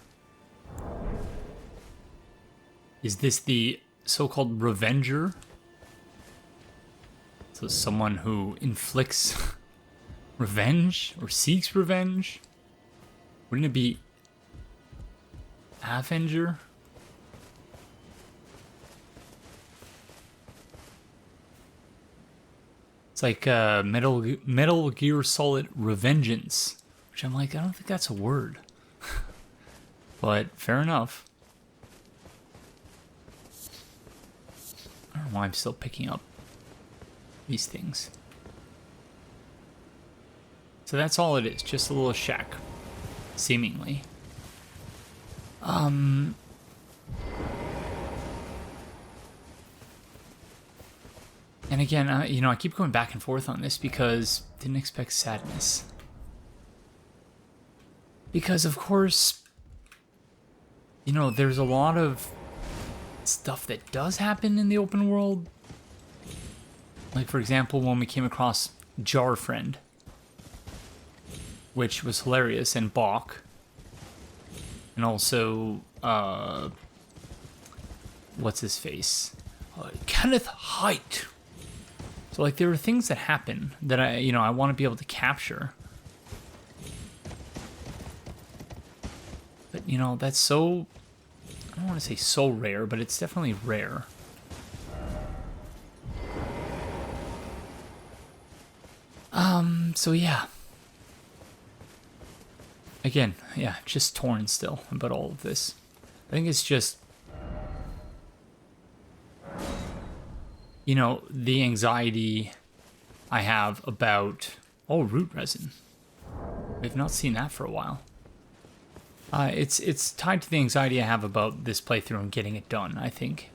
Is this the so-called Revenger? So someone who inflicts revenge or seeks revenge? Wouldn't it be Avenger? It's like Metal Gear Solid Revengeance, which I'm like, I don't think that's a word. But fair enough. I don't know why I'm still picking up these things. So that's all it is, just a little shack, seemingly. And again, I keep going back and forth on this because didn't expect sadness. Because of course, there's a lot of stuff that does happen in the open world. Like, for example, when we came across Jar Friend, which was hilarious, and Bach, and also, what's his face? Kenneth Height. So, like, there are things that happen that I want to be able to capture. But, that's so, I don't want to say so rare, but it's definitely rare. So yeah. Again, yeah, just torn still about all of this. I think it's just, the anxiety I have about, root resin. We've not seen that for a while. It's tied to the anxiety I have about this playthrough and getting it done, I think.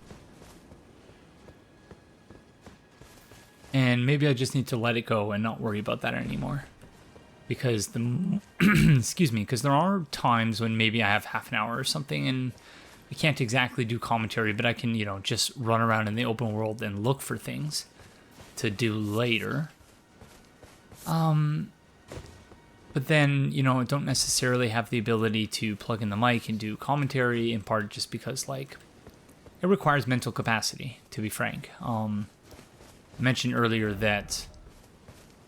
And maybe I just need to let it go and not worry about that anymore. Because because there are times when maybe I have half an hour or something and I can't exactly do commentary, but I can, just run around in the open world and look for things to do later. But then, I don't necessarily have the ability to plug in the mic and do commentary, in part just because, it requires mental capacity, to be frank. I mentioned earlier that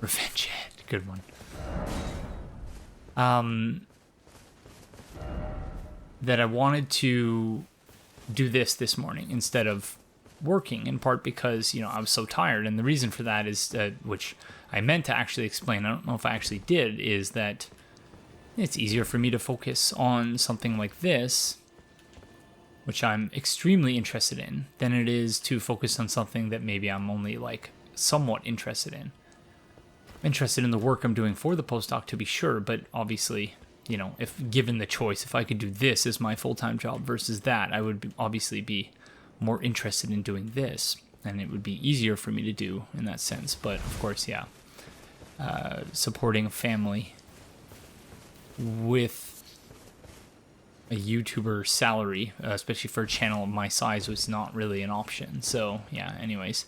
Revenge Head, good one. That I wanted to do this morning instead of working, in part because, I was so tired. And the reason for that is, which I meant to actually explain, I don't know if I actually did, is that it's easier for me to focus on something like this, which I'm extremely interested in, than it is to focus on something that maybe I'm only like somewhat interested in. I'm interested in the work I'm doing for the postdoc, to be sure, but obviously, if given the choice, if I could do this as my full-time job versus that, I would obviously be more interested in doing this, and it would be easier for me to do in that sense. But of course, yeah, supporting a family with a YouTuber salary, especially for a channel of my size, was not really an option. So yeah, anyways.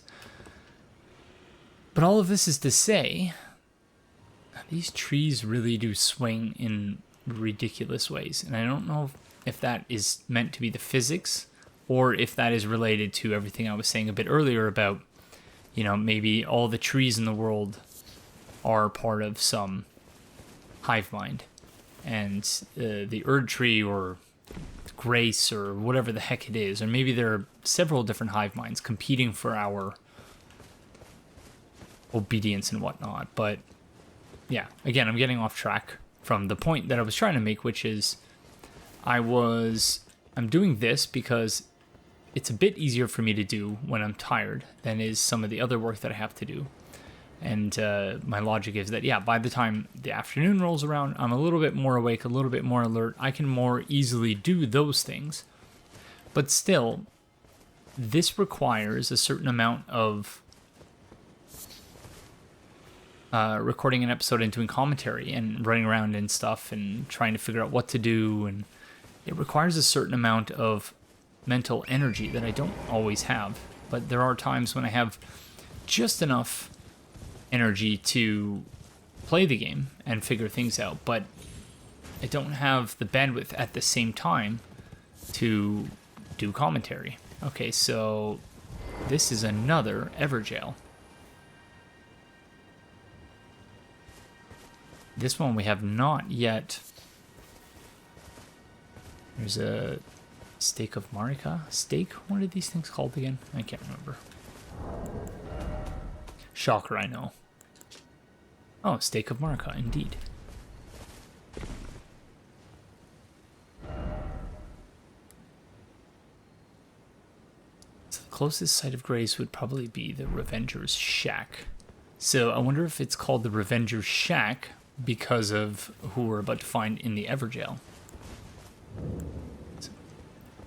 But all of this is to say, these trees really do swing in ridiculous ways. And I don't know if that is meant to be the physics, or if that is related to everything I was saying a bit earlier about, maybe all the trees in the world are part of some hive mind. And the Erd tree or Grace or whatever the heck it is, or maybe there are several different hive minds competing for our obedience and whatnot. But yeah, again, I'm getting off track from the point that I was trying to make, which is I'm doing this because it's a bit easier for me to do when I'm tired than is some of the other work that I have to do. And my logic is that, yeah, by the time the afternoon rolls around, I'm a little bit more awake, a little bit more alert. I can more easily do those things. But still, this requires a certain amount of recording an episode and doing commentary and running around and stuff and trying to figure out what to do. And it requires a certain amount of mental energy that I don't always have. But there are times when I have just enough energy to play the game and figure things out, but I don't have the bandwidth at the same time to do commentary. Okay, so this is another Evergaol. This one we have not yet. There's a Stake of Marika? Stake? What are these things called again? I can't remember. Shocker, I know. Oh, Stake of Marika, indeed. So the closest site of Grace would probably be the Revenger's Shack. So I wonder if it's called the Revenger's Shack because of who we're about to find in the Evergaol.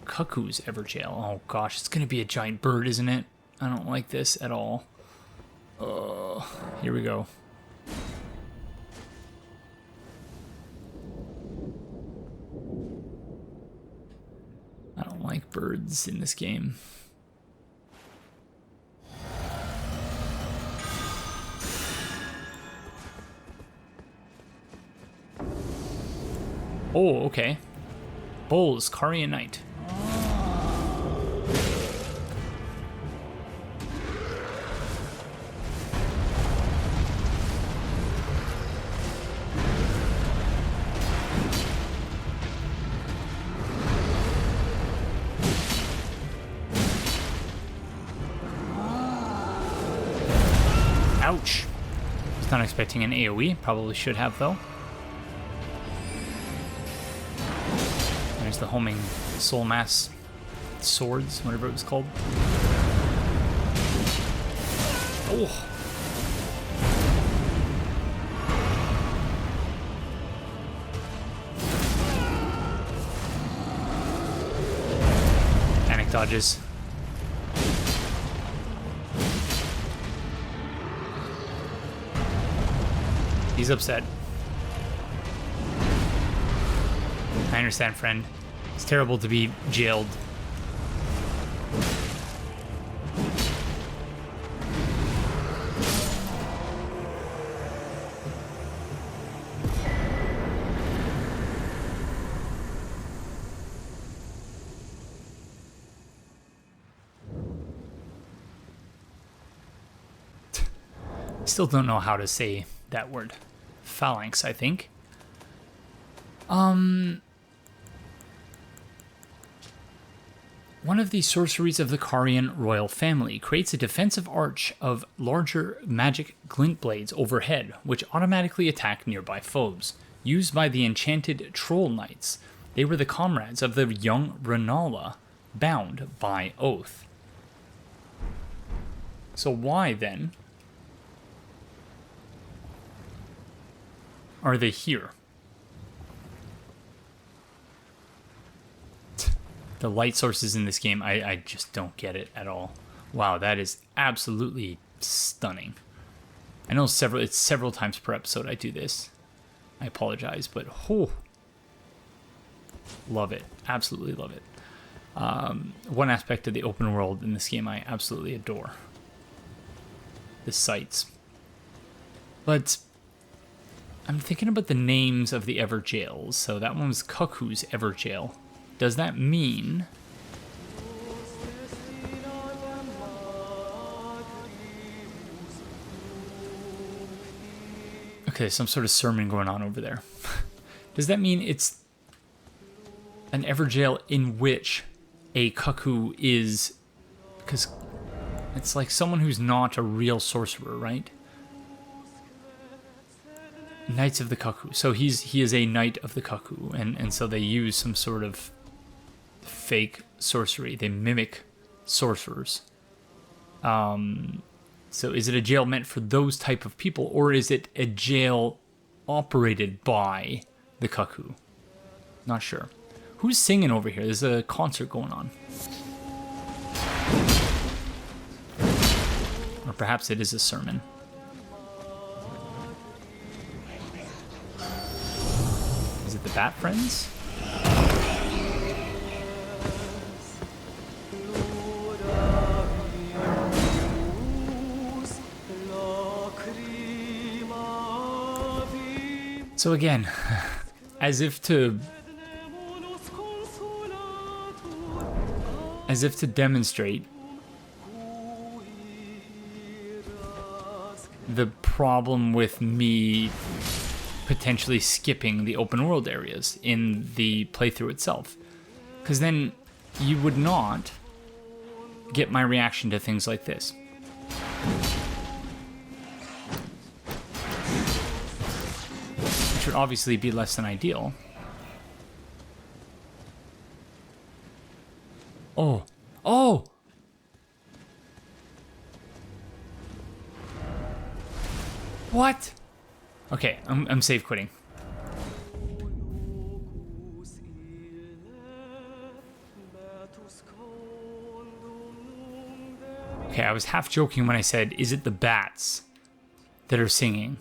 Cuckoo's Evergaol. Oh gosh, it's going to be a giant bird, isn't it? I don't like this at all. Oh, here we go. I don't like birds in this game. Oh, okay. Bols, Carian Knight. Ouch. Was not expecting an AoE. Probably should have, though. There's the homing soul mass swords, whatever it was called. Oh. Panic dodges. He's upset. I understand, friend. It's terrible to be jailed. Still don't know how to say that word. Phalanx, I think. One of the sorceries of the Carian royal family creates a defensive arch of larger magic glint blades overhead, which automatically attack nearby foes. Used by the enchanted troll knights, they were the comrades of the young Renala, bound by oath. So why, then, are they here? The light sources in this game, I just don't get it at all. Wow, that is absolutely stunning. I know it's several times per episode I do this. I apologize, but love it. Absolutely love it. One aspect of the open world in this game I absolutely adore. The sights. But I'm thinking about the names of the Evergaols. So that one was Cuckoo's Evergaol. Does that mean... Okay, some sort of sermon going on over there. Does that mean it's an Evergaol in which a Cuckoo is... Because it's like someone who's not a real sorcerer, right? Knights of the Cuckoo. So he is a Knight of the Cuckoo, and so they use some sort of fake sorcery. They mimic sorcerers. So is it a jail meant for those type of people, or is it a jail operated by the Cuckoo? Not sure. Who's singing over here? There's a concert going on. Or perhaps it is a sermon. Is it the Bat Friends? So again, as if to demonstrate the problem with me potentially skipping the open world areas in the playthrough itself. Because then you would not get my reaction to things like this. Which would obviously be less than ideal. Oh. Oh! What? Okay, I'm save quitting. Okay, I was half joking when I said, is it the bats that are singing?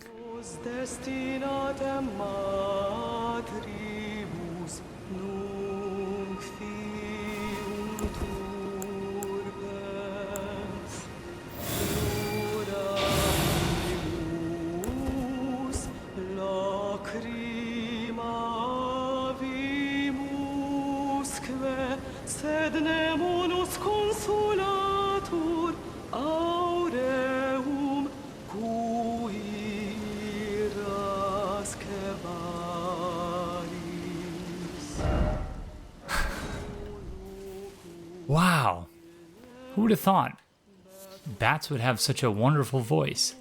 Wow, who would have thought bats would have such a wonderful voice?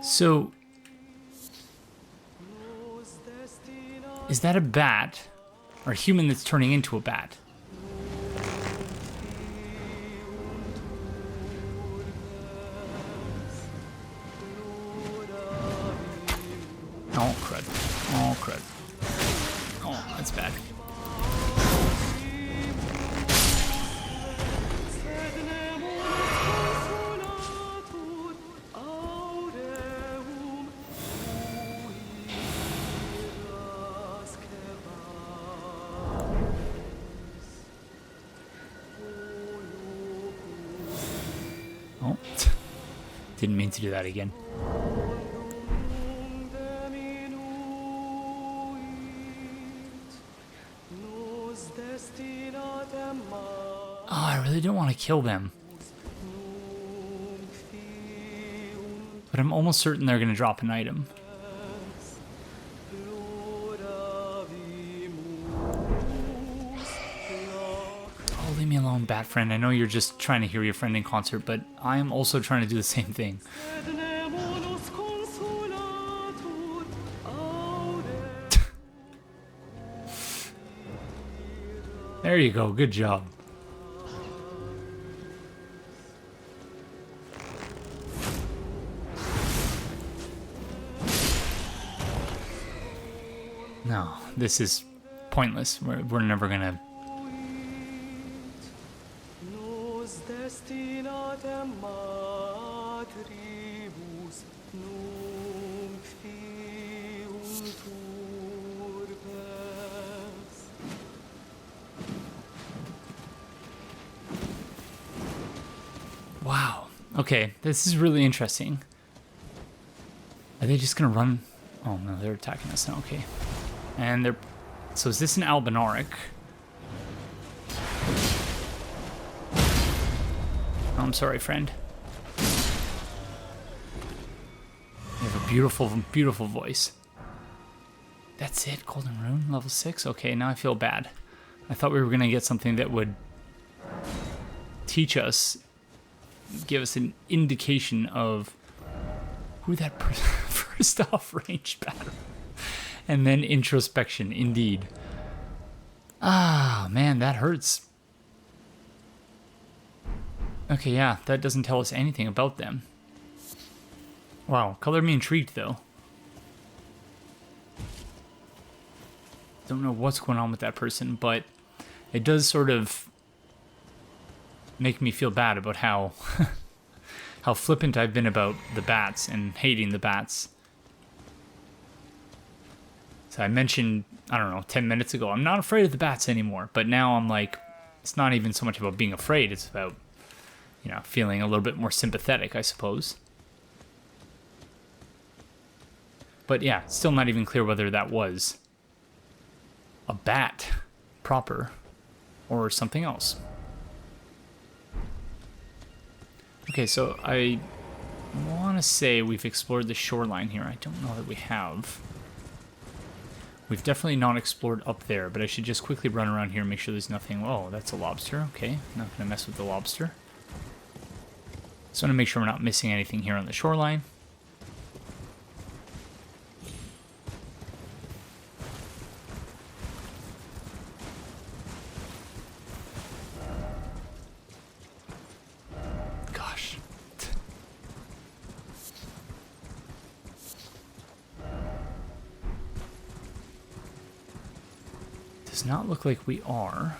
So, is that a bat or a human that's turning into a bat? Oh, crud. Oh, crud. Oh, that's bad. Oh, didn't mean to do that again. Oh, I really don't want to kill them. But I'm almost certain they're going to drop an item. Oh, leave me alone, bat friend. I know you're just trying to hear your friend in concert, but I am also trying to do the same thing. There you go. Good job. No, this is pointless. We're never gonna... Wow. Okay, this is really interesting. Are they just gonna run? Oh no, they're attacking us now. Okay. And they're... So is this an Albinaric? Oh, I'm sorry, friend. You have a beautiful, beautiful voice. That's it? Golden Rune? Level 6? Okay, now I feel bad. I thought we were going to get something that would teach us, give us an indication of who that first off range battle. And then introspection, indeed. Ah, man, that hurts. Okay, yeah, that doesn't tell us anything about them. Wow, color me intrigued, though. Don't know what's going on with that person, but it does sort of make me feel bad about how how flippant I've been about the bats and hating the bats. So I mentioned, I don't know, 10 minutes ago, I'm not afraid of the bats anymore. But now I'm like, it's not even so much about being afraid. It's about, you know, feeling a little bit more sympathetic, I suppose. But yeah, still not even clear whether that was a bat proper or something else. Okay, so I want to say we've explored the shoreline here. I don't know that we have. We've definitely not explored up there, but I should just quickly run around here and make sure there's nothing. Oh, that's a lobster. Okay, not going to mess with the lobster. Just want to make sure we're not missing anything here on the shoreline. Gosh. Does not look like we are.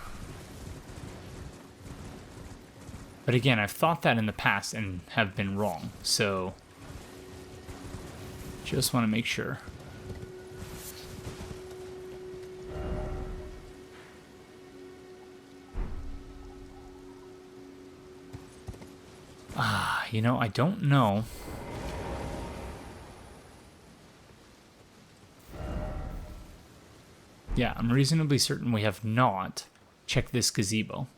But again, I've thought that in the past and have been wrong, so just want to make sure. You know, I don't know. Yeah, I'm reasonably certain we have not checked this gazebo.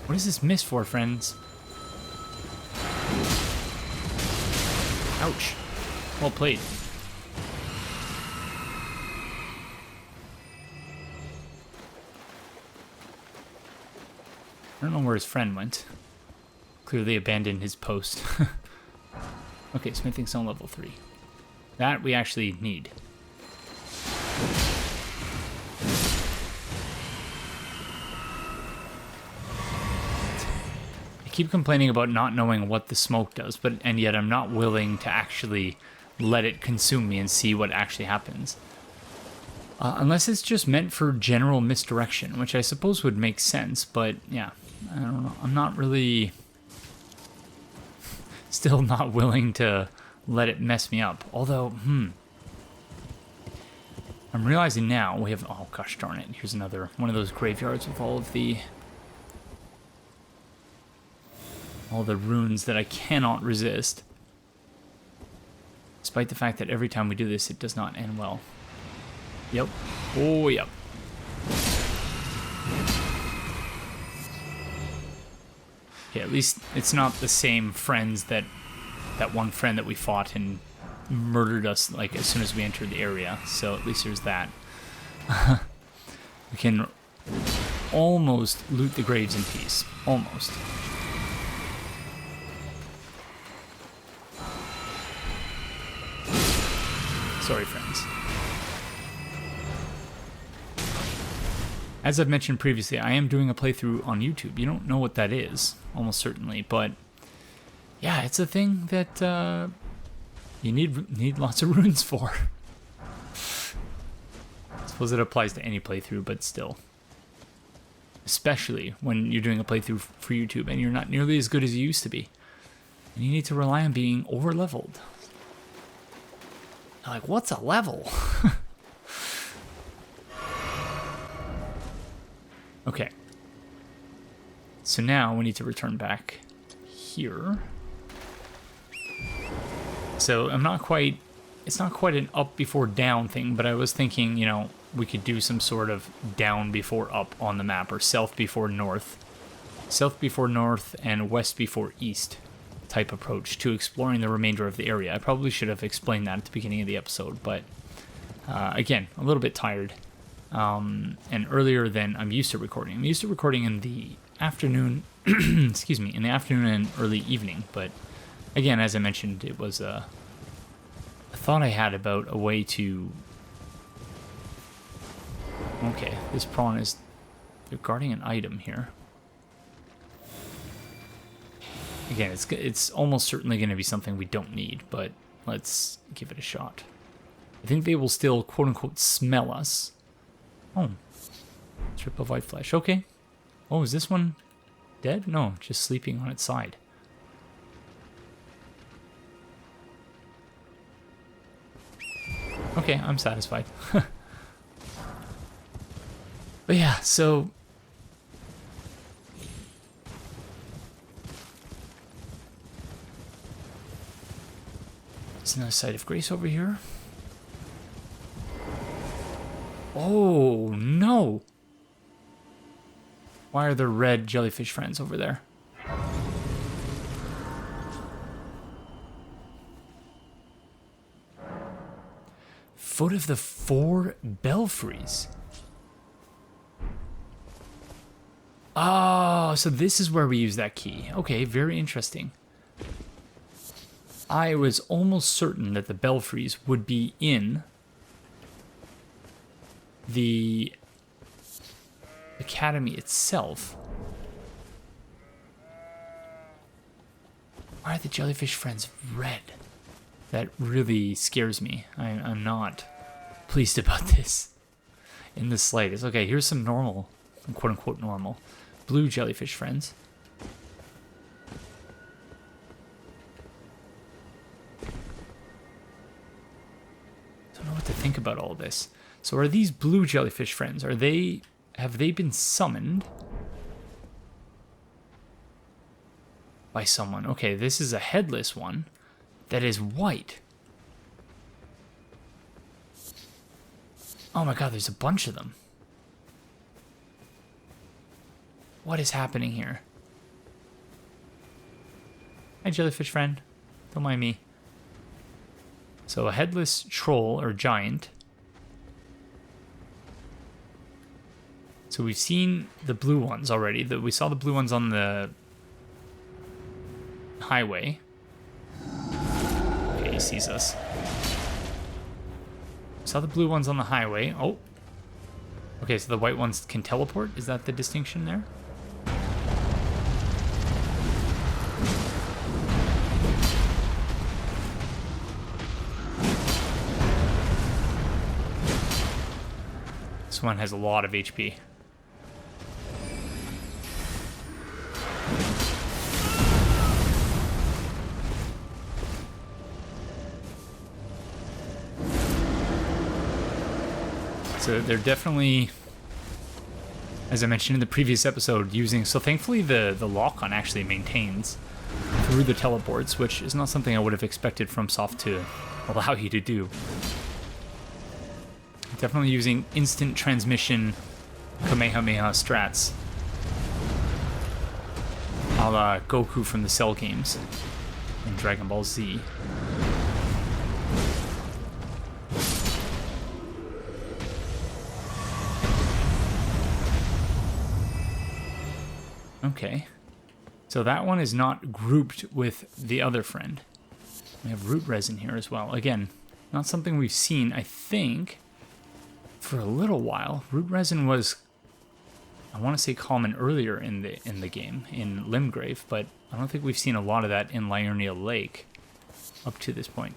What is this miss for, friends? Ouch. Well played. I don't know where his friend went. Clearly abandoned his post. Okay, smithing stone level 3. That we actually need. I keep complaining about not knowing what the smoke does, and yet I'm not willing to actually let it consume me and see what actually happens. Unless it's just meant for general misdirection, which I suppose would make sense, but yeah, I don't know. I'm not really... Still not willing to let it mess me up. Although, I'm realizing now we have... Oh, gosh darn it. Here's another one of those graveyards with all the runes that I cannot resist. Despite the fact that every time we do this, it does not end well. Yep. Oh, yep. Okay, at least it's not the same friends that one friend that we fought and murdered us like as soon as we entered the area. So at least there's that. We can almost loot the graves in peace. Almost. Sorry, friends. As I've mentioned previously, I am doing a playthrough on YouTube. You don't know what that is, almost certainly, but yeah, it's a thing that you need lots of runes for. I suppose it applies to any playthrough, but still. Especially when you're doing a playthrough for YouTube and you're not nearly as good as you used to be. And you need to rely on being over-leveled. Like, what's a level? Okay. So now we need to return back here. So it's not quite an up before down thing, but I was thinking, you know, we could do some sort of down before up on the map, or south before north. South before north and west before east type approach to exploring the remainder of the area. I probably should have explained that at the beginning of the episode, but again, a little bit tired. And earlier than I'm used to recording. I'm used to recording in the afternoon, excuse me, in the afternoon and early evening, but again, as I mentioned, it was a thought I had about a way to... Okay, this prawn is... They're guarding an item here. Again, it's almost certainly going to be something we don't need, but let's give it a shot. I think they will still, quote-unquote, smell us. Oh. Strip of white flesh. Okay. Oh, is this one dead? No, just sleeping on its side. Okay, I'm satisfied. But yeah, so... There's another site of grace over here. Oh, no! Why are there red jellyfish friends over there? Foot of the Four Belfries. Oh, so this is where we use that key. Okay, very interesting. I was almost certain that the Belfries would be in the academy itself. Why are the jellyfish friends red? That really scares me. I'm not pleased about this in the slightest. Okay, here's some normal, quote-unquote normal, blue jellyfish friends. Don't know what to think about all this. So are these blue jellyfish friends, have they been summoned by someone? Okay, this is a headless one that is white. Oh my god, there's a bunch of them. What is happening here? Hi, jellyfish friend. Don't mind me. So a headless troll or giant. So we've seen the blue ones already. We saw the blue ones on the highway. Okay, he sees us. Saw the blue ones on the highway. Oh. Okay, so the white ones can teleport? Is that the distinction there? This one has a lot of HP. So they're definitely, as I mentioned in the previous episode, using... So thankfully the lock-on actually maintains through the teleports, which is not something I would have expected from Soft to allow you to do. Definitely using instant transmission Kamehameha strats. A la Goku from the Cell games in Dragon Ball Z. Okay. So that one is not grouped with the other friend. We have root resin here as well. Again, not something we've seen, I think, for a little while. Root resin was, I want to say, common earlier in the game, in Limgrave, but I don't think we've seen a lot of that in Liurnia Lake up to this point.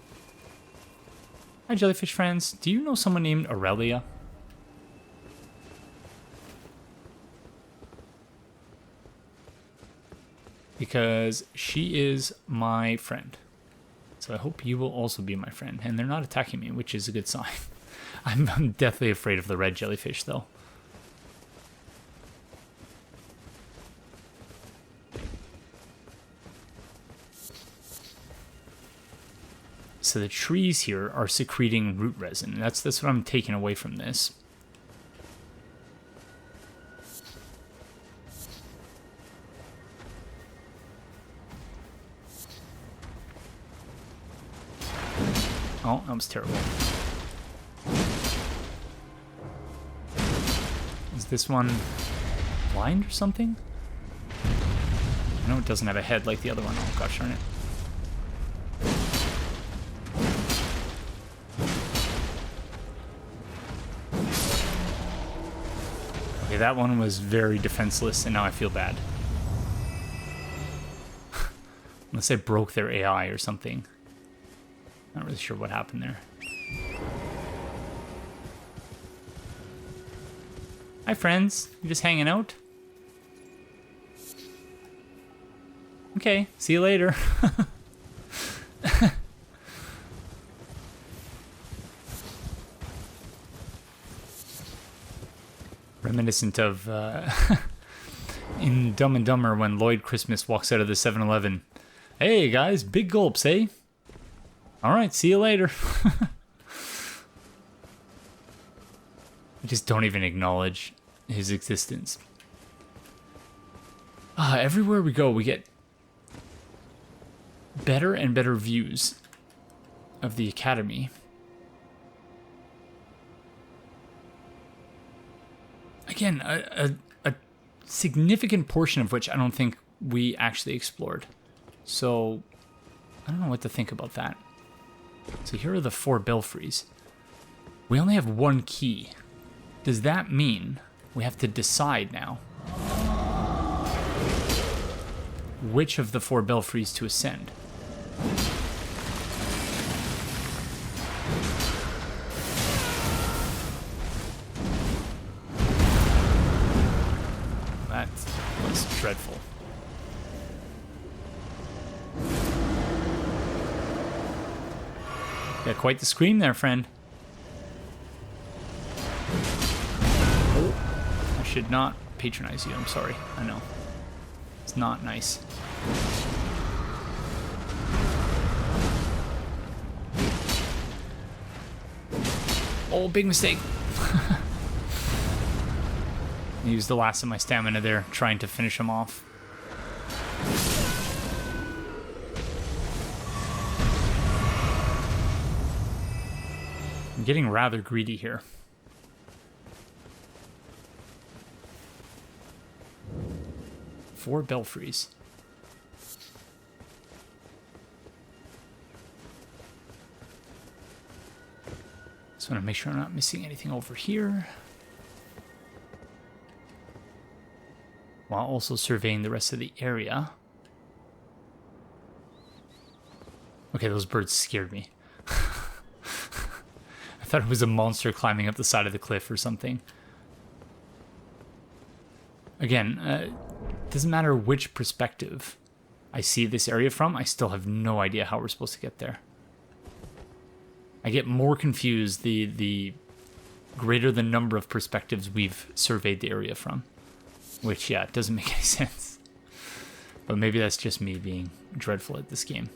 Hi, jellyfish friends. Do you know someone named Aurelia? Because she is my friend. So I hope you will also be my friend. And they're not attacking me, which is a good sign. I'm deathly afraid of the red jellyfish, though. So the trees here are secreting root resin. That's what I'm taking away from this. Oh, that was terrible. Is this one blind or something? I know it doesn't have a head like the other one. Oh, gosh darn it. Okay, that one was very defenseless, and now I feel bad. Unless I broke their AI or something. Not really sure what happened there. Hi, friends. You just hanging out? Okay, see you later. Reminiscent of in Dumb and Dumber when Lloyd Christmas walks out of the 7-Eleven. Hey, guys, big gulps, eh? All right, see you later. I just don't even acknowledge his existence. Everywhere we go, we get better and better views of the academy. Again, a significant portion of which I don't think we actually explored. So, I don't know what to think about that. So here are the Four Belfries. We only have one key. Does that mean we have to decide now which of the Four Belfries to ascend? That was dreadful. Got quite the scream there, friend. I should not patronize you, I'm sorry. I know. It's not nice. Oh, big mistake. I used the last of my stamina there, trying to finish him off. I'm getting rather greedy here. Four Belfries. Just want to make sure I'm not missing anything over here, while also surveying the rest of the area. Okay, those birds scared me. I thought it was a monster climbing up the side of the cliff or something. Again, doesn't matter which perspective I see this area from, I still have no idea how we're supposed to get there. I get more confused the greater the number of perspectives we've surveyed the area from. Which, yeah, it doesn't make any sense. But maybe that's just me being dreadful at this game.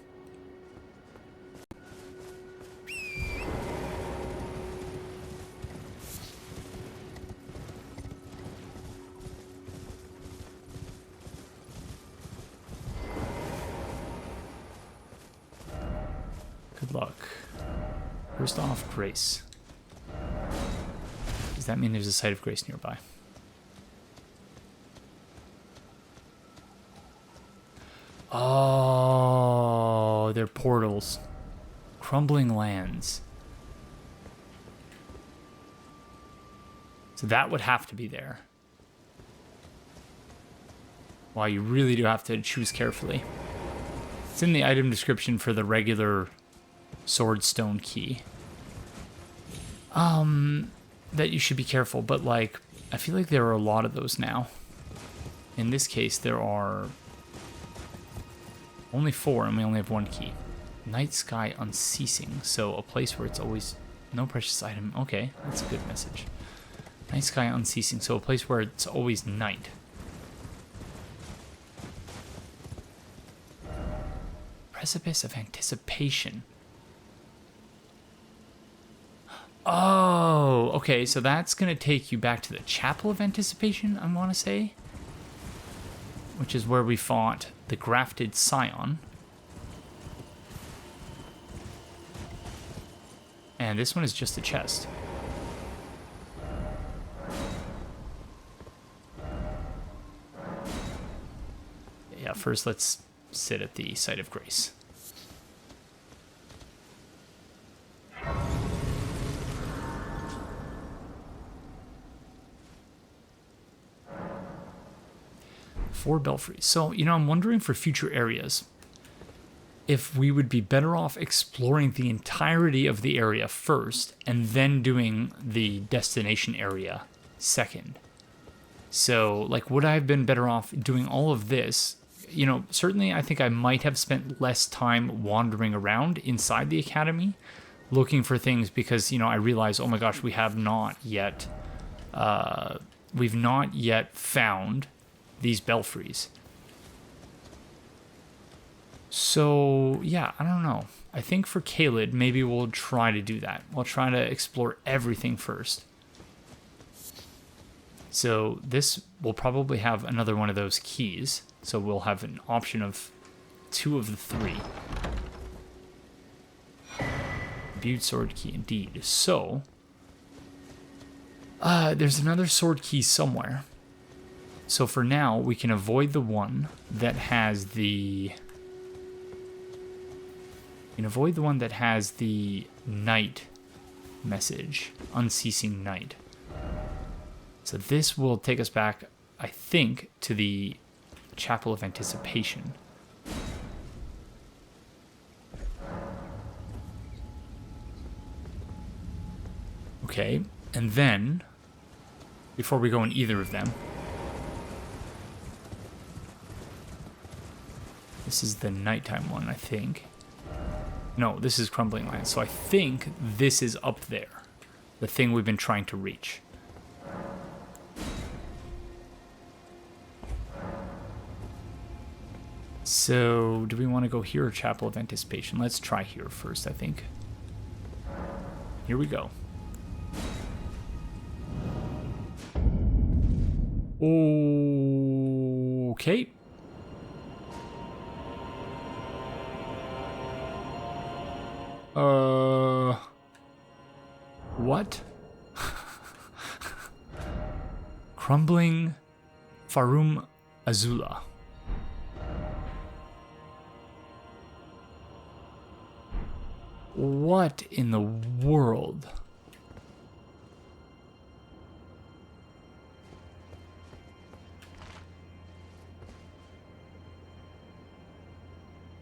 Good luck. First off, Grace. Does that mean there's a site of Grace nearby? Oh, they're portals. Crumbling lands. So that would have to be there. Wow, you really do have to choose carefully. It's in the item description for the regular swordstone key. That you should be careful, but like, I feel like there are a lot of those now. In this case, there are only 4, and we only have 1 key. Night sky unceasing, so a place where it's always no precious item. Okay, that's a good message. Night sky unceasing, so a place where it's always night. Precipice of anticipation. Oh, okay, so that's going to take you back to the Chapel of Anticipation, I want to say. Which is where we fought the Grafted Scion. And this one is just a chest. Yeah, first let's sit at the site of Grace. Four Belfries. So, you know, I'm wondering for future areas if we would be better off exploring the entirety of the area first and then doing the destination area second. So, like, would I have been better off doing all of this? You know, certainly I think I might have spent less time wandering around inside the academy looking for things because, you know, I realized, oh my gosh, we've not yet found these belfries. So, yeah, I don't know. I think for Caelid, maybe we'll try to do that. We'll try to explore everything first. So this will probably have another one of those keys. So we'll have an option of 2 of the 3. Imbued sword key, indeed. So, there's another sword key somewhere. So for now, we can avoid the one that has the... We can avoid the one that has the night message. Unceasing night. So this will take us back, I think, to the Chapel of Anticipation. Okay, and then, before we go in either of them, this is the nighttime one, I think. No, this is Crumbling Land. So I think this is up there. The thing we've been trying to reach. So, do we want to go here or Chapel of Anticipation? Let's try here first, I think. Here we go. Okay. What? Crumbling Farum Azula. What in the world?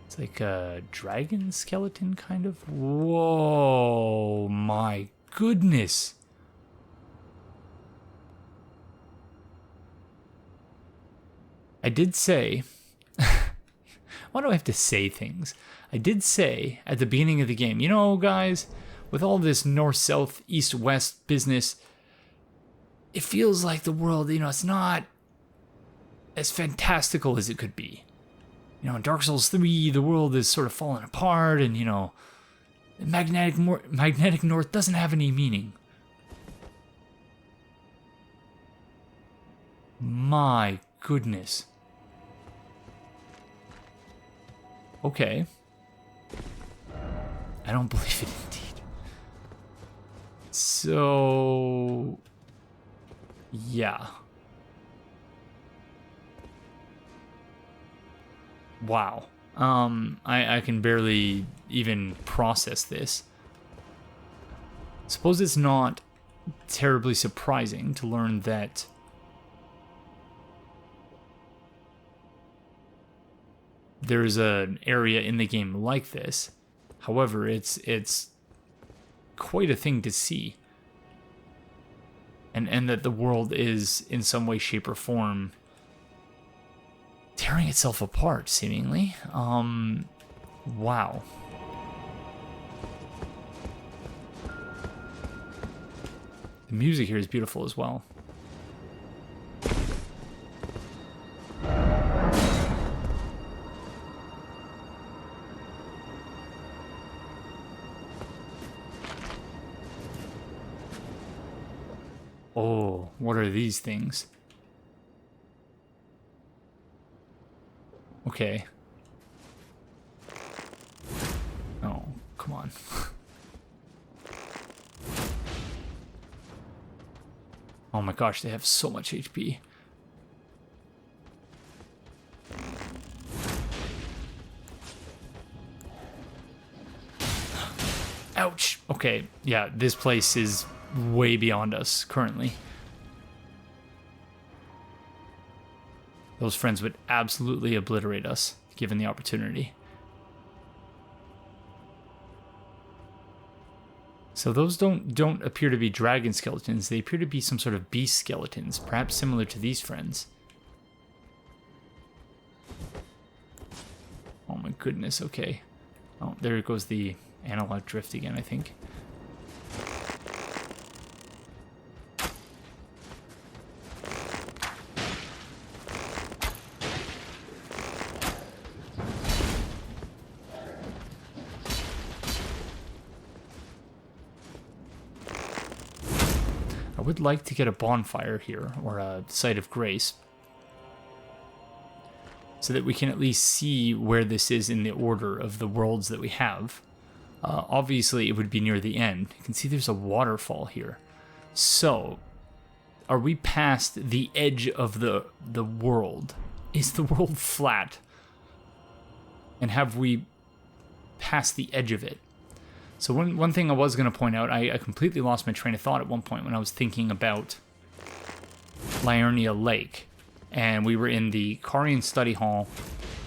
It's like a dragon skeleton, kind of. Whoa, my goodness. I did say... Why do I have to say things? I did say at the beginning of the game, you know, guys, with all this north, south, east, west business, it feels like the world, you know, it's not as fantastical as it could be. You know, in Dark Souls 3, the world is sort of falling apart, and, you know, magnetic north doesn't have any meaning. My goodness. Okay. I don't believe it indeed. So... yeah. Wow. I can barely even process this. Suppose it's not terribly surprising to learn that there's an area in the game like this. However, it's quite a thing to see. And that the world is, in some way, shape, or form, tearing itself apart, seemingly. Wow. The music here is beautiful as well. Oh, what are these things? Okay. Oh, come on. Oh my gosh, they have so much HP. Ouch. Okay, yeah, this place is way beyond us currently. Those friends would absolutely obliterate us, given the opportunity. So those don't appear to be dragon skeletons. They appear to be some sort of beast skeletons, perhaps similar to these friends. Oh my goodness, okay. Oh, there goes the analog drift again, I think. I would like to get a bonfire here, or a site of grace, so that we can at least see where this is in the order of the worlds that we have. Obviously, it would be near the end. You can see there's a waterfall here. So, are we past the edge of the world? Is the world flat? And have we passed the edge of it? So one thing I was going to point out, I completely lost my train of thought at one point when I was thinking about Liurnia Lake. And we were in the Carian Study Hall,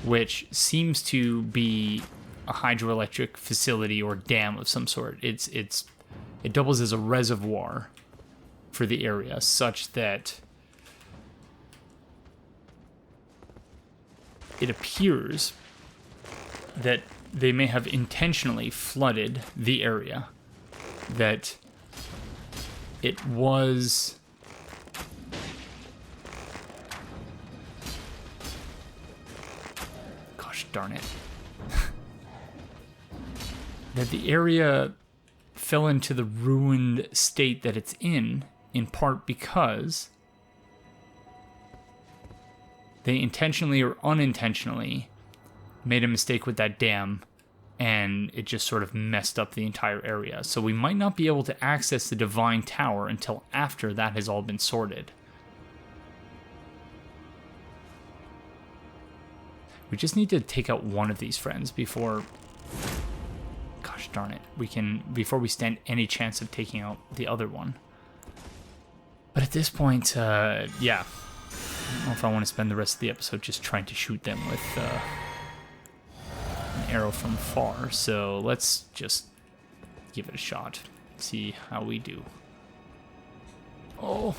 which seems to be a hydroelectric facility or dam of some sort. It doubles as a reservoir for the area, such that it appears that they may have intentionally flooded the area, that it was gosh darn it that the area fell into the ruined state that it's in part because they intentionally or unintentionally made a mistake with that dam, and it just sort of messed up the entire area. So we might not be able to access the Divine Tower until after that has all been sorted. We just need to take out one of these friends before... gosh darn it. Before we stand any chance of taking out the other one. But at this point, yeah. I don't know if I want to spend the rest of the episode just trying to shoot them with... arrow from far, so let's just give it a shot, see how we do. Oh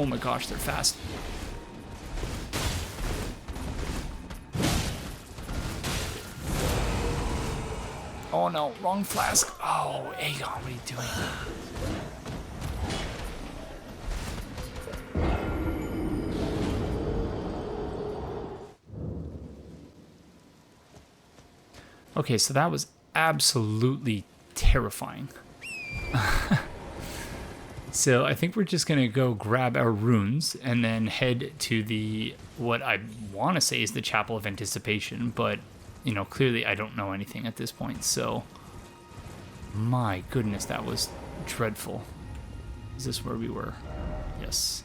my gosh, they're fast. Oh no, wrong flask. Oh, Aegon, what are you doing? Okay, so that was absolutely terrifying. So I think we're just going to go grab our runes and then head to what I want to say is the Chapel of Anticipation, but, clearly I don't know anything at this point, so My goodness, that was dreadful. Is this where we were? Yes.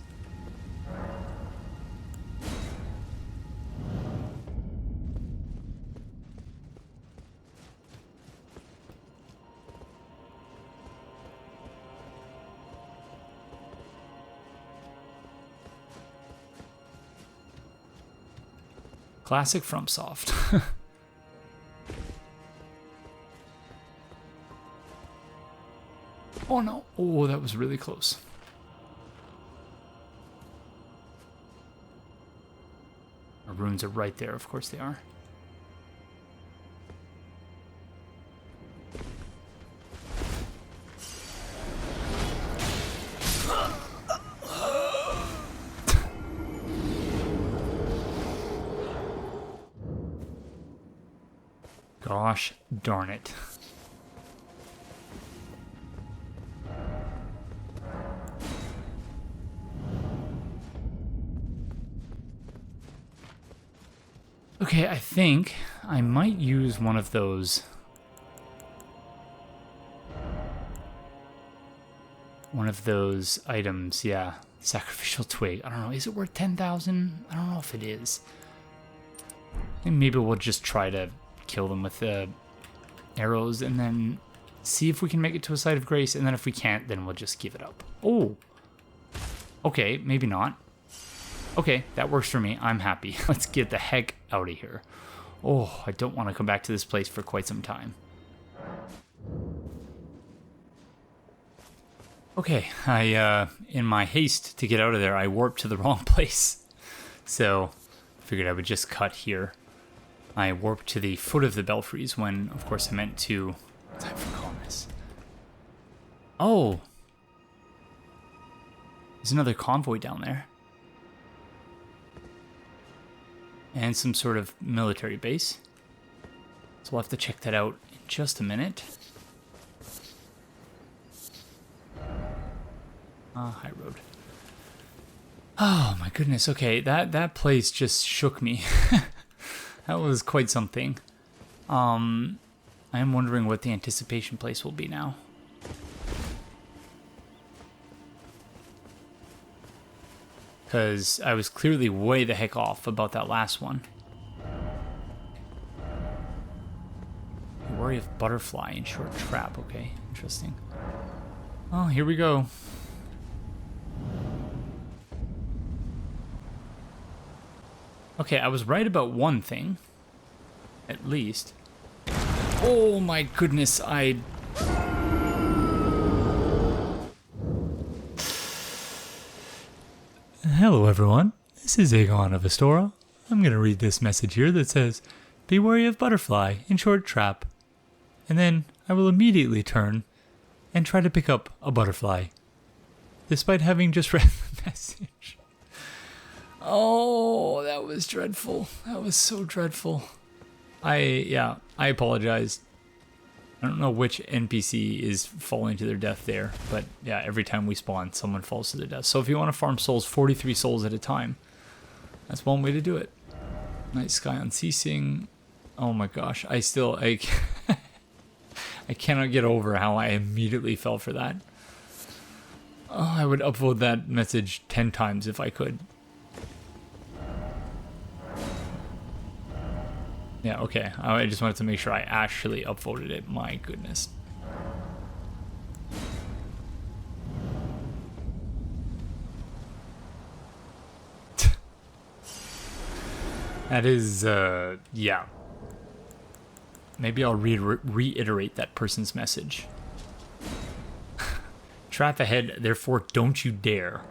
Classic FromSoft. Oh no. Oh, that was really close. Our runes are right there. Of course they are. Gosh darn it. Okay, I think I might use one of those. One of those items, yeah. Sacrificial twig. I don't know. Is it worth 10,000? I don't know if it is. I think maybe we'll just try to kill them with the arrows and then see if we can make it to a site of grace. And then if we can't, then we'll just give it up. Oh. Okay, maybe not. Okay, that works for me. I'm happy. Let's get the heck out of here. Oh, I don't want to come back to this place for quite some time. Okay, in my haste to get out of there, I warped to the wrong place. So, I figured I would just cut here. I warped to the foot of the Belfries when, of course, I meant to... Time for calmness. Oh! There's another convoy down there. And some sort of military base. So we'll have to check that out in just a minute. High road. Oh my goodness, okay, that place just shook me. That was quite something. I am wondering what the anticipation place will be now. Because I was clearly way the heck off about that last one. You worry of butterfly in short trap. Okay, interesting. Oh, here we go. Okay, I was right about one thing. At least. Oh my goodness, Hello everyone, this is Aegon of Astora. I'm going to read this message here that says, "Be wary of butterfly in short trap." And then I will immediately turn and try to pick up a butterfly, despite having just read the message. Oh, that was dreadful. That was so dreadful. I apologize. I don't know which NPC is falling to their death there, but yeah, every time we spawn, someone falls to their death. So if you want to farm souls, 43 souls at a time, that's one way to do it. Night sky unceasing. Oh my gosh, I cannot get over how I immediately fell for that. Oh, I would upvote that message 10 times if I could. Yeah, okay. I just wanted to make sure I actually upvoted it. My goodness. That is, yeah. Maybe I'll reiterate that person's message. Trap ahead, therefore don't you dare.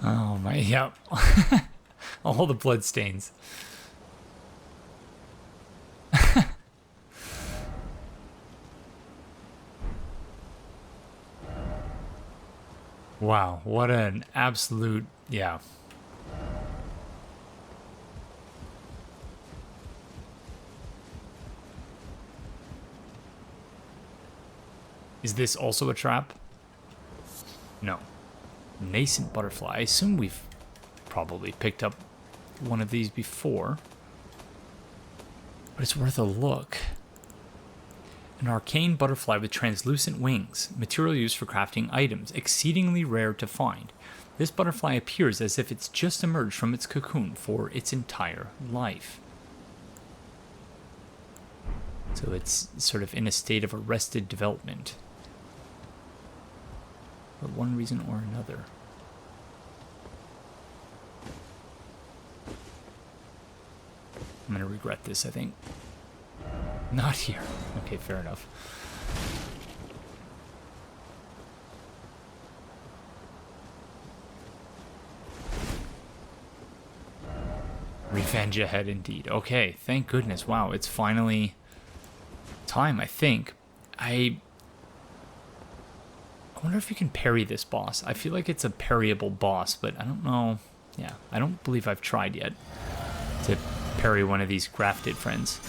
Oh my, yep. All the blood stains. Wow, what an absolute, yeah. Is this also a trap? No. Nascent butterfly. I assume we've probably picked up one of these before. but it's worth a look. An arcane butterfly with translucent wings, material used for crafting items, exceedingly rare to find. This butterfly appears as if it's just emerged from its cocoon for its entire life. So it's sort of in a state of arrested development. For one reason or another. I'm going to regret this, I think. Not here. Okay, fair enough. Revenge ahead indeed. Okay, thank goodness. Wow, it's finally time, I think. I wonder if you can parry this boss. I feel like it's a parryable boss, but I don't know. Yeah, I don't believe I've tried yet to parry one of these grafted friends.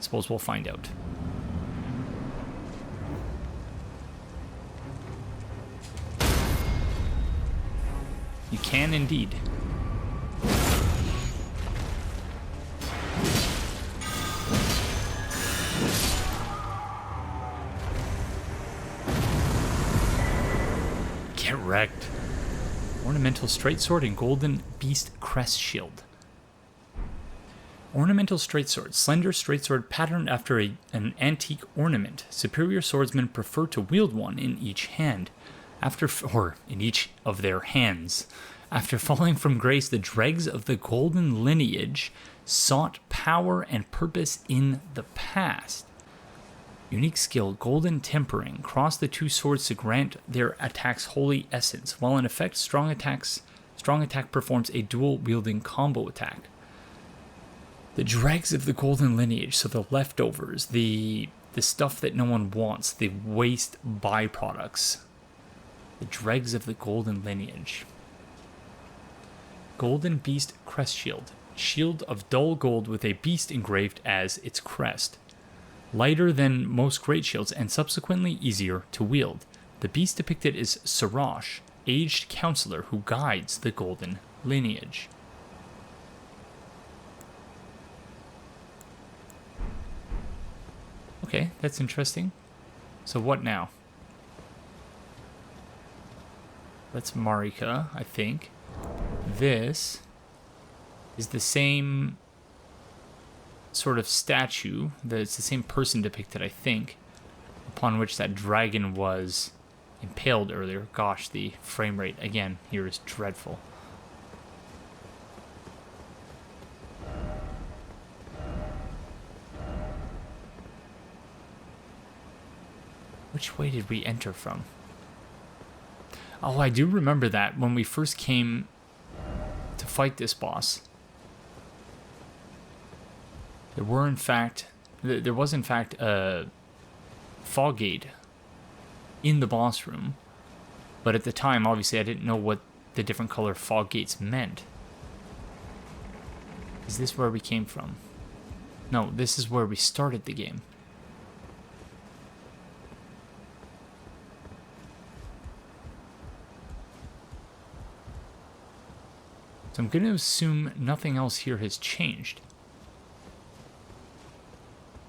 Suppose we'll find out. You can indeed. Get wrecked. Ornamental straight sword and golden beast crest shield. Ornamental straight sword. Slender straight sword patterned after an antique ornament. Superior swordsmen prefer to wield one in each hand. Or in each of their hands. After falling from grace, the dregs of the golden lineage sought power and purpose in the past. Unique skill, golden tempering. Cross the two swords to grant their attacks holy essence. While in effect, strong attack performs a dual wielding combo attack. The dregs of the golden lineage, so the leftovers, the stuff that no one wants, the waste byproducts. The dregs of the golden lineage. Golden beast crest shield. Shield of dull gold with a beast engraved as its crest. Lighter than most great shields and subsequently easier to wield. The beast depicted is Sirash, aged counselor who guides the golden lineage. Okay, that's interesting. So what now? That's Marika, I think. This is the same sort of statue. It's the same person depicted, I think, upon which that dragon was impaled earlier. Gosh, the frame rate, again, here is dreadful. Which way did we enter from? Oh, I do remember that when we first came to fight this boss. There was in fact a fog gate in the boss room, but at the time, obviously, I didn't know what the different color fog gates meant. Is this where we came from? No, this is where we started the game. So I'm going to assume nothing else here has changed.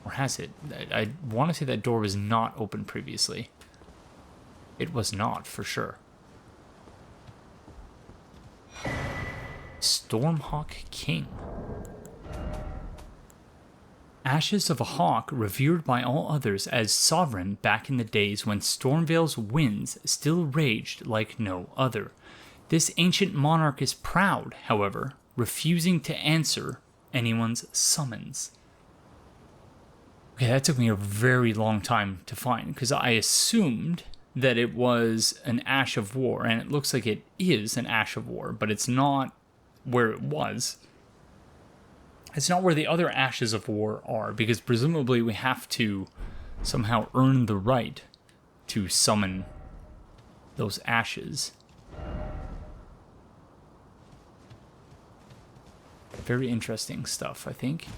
Or has it? I want to say that door was not open previously. It was not, for sure. Stormhawk King. Ashes of a hawk revered by all others as sovereign back in the days when Stormvale's winds still raged like no other. This ancient monarch is proud, however, refusing to answer anyone's summons. Okay, that took me a very long time to find, because I assumed that it was an Ash of War, and it looks like it is an Ash of War, but it's not where it was. It's not where the other Ashes of War are, because presumably we have to somehow earn the right to summon those ashes. Very interesting stuff, I think.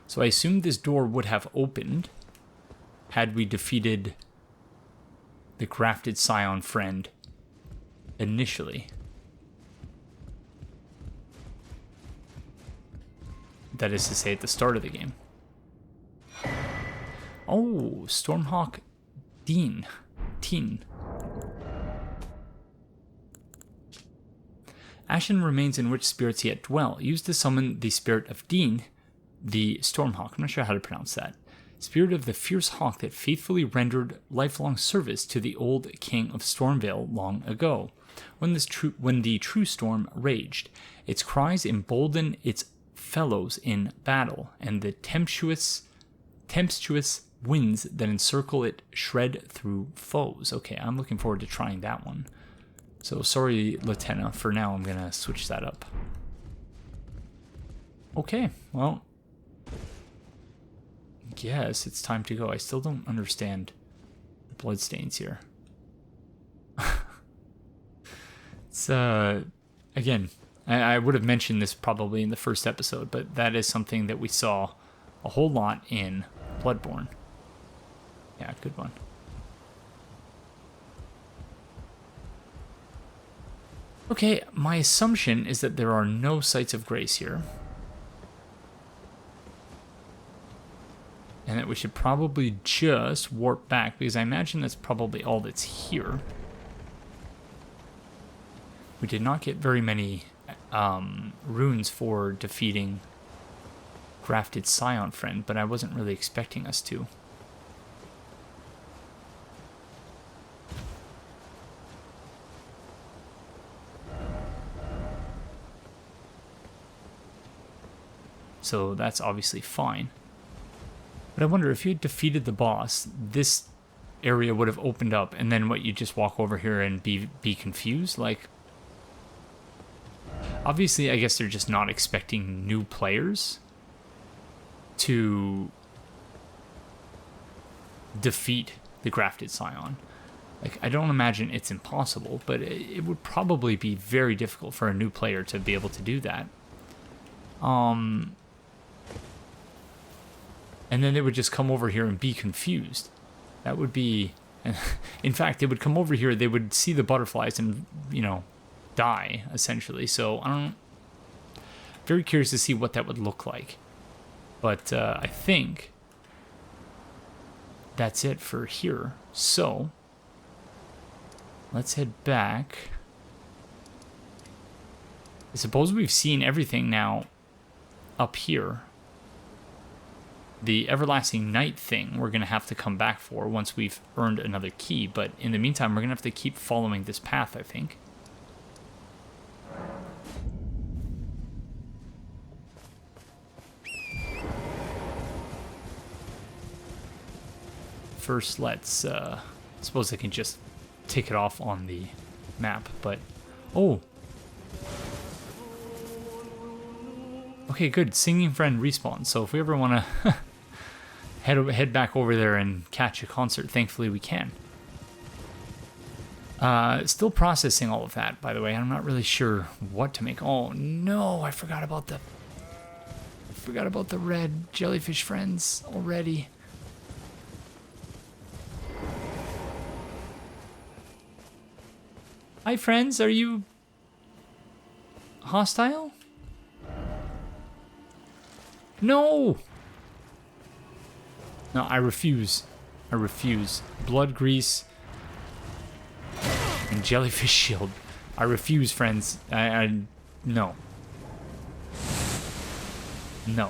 So I assumed this door would have opened had we defeated the Grafted Scion friend initially. that is to say at the start of the game. Oh, Stormhawk Teen. Ashen remains in which spirits yet dwell. Used to summon the spirit of Dean, the Stormhawk. I'm not sure how to pronounce that. Spirit of the fierce hawk that faithfully rendered lifelong service to the old king of Stormvale long ago, when the true storm raged. Its cries embolden its fellows in battle, and the tempestuous winds that encircle it shred through foes. Okay, I'm looking forward to trying that one. So sorry, Latenna, for now I'm going to switch that up. Okay, well, guess it's time to go. I still don't understand the bloodstains here. It's, again, I would have mentioned this probably in the first episode, but that is something that we saw a whole lot in Bloodborne. Yeah, good one. Okay, my assumption is that there are no sites of grace here. And that we should probably just warp back, because I imagine that's probably all that's here. We did not get very many runes for defeating Grafted Scion friend, but I wasn't really expecting us to. So that's obviously fine. But I wonder, if you had defeated the boss, this area would have opened up, and then what, you just walk over here and be confused? Like, obviously, I guess they're just not expecting new players to defeat the Grafted Scion. Like, I don't imagine it's impossible, but it would probably be very difficult for a new player to be able to do that. And then they would just come over here and be confused. That would be... In fact, they would come over here, they would see the butterflies and, you know, die, essentially. So, I'm very curious to see what that would look like. But I think that's it for here. So, let's head back. I suppose we've seen everything now up here. The Everlasting Night thing we're going to have to come back for once we've earned another key, but in the meantime we're going to have to keep following this path, I think. First, let's, I suppose I can just tick it off on the map, but, oh! Okay, good. Singing Friend respawns. So if we ever want to head back over there and catch a concert, thankfully we can. Still processing all of that, by the way. I'm not really sure what to make. Oh no, I forgot about the red jellyfish friends already. Hi friends, are you hostile? No! No, I refuse. I refuse. Blood grease and jellyfish shield. I refuse, friends. No. No.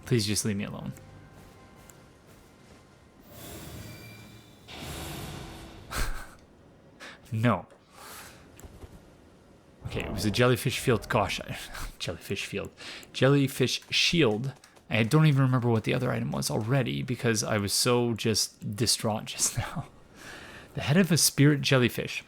Please just leave me alone. No. Okay, it was a jellyfish field. Gosh, jellyfish field. Jellyfish shield. I don't even remember what the other item was already because I was so just distraught just now. The head of a spirit jellyfish,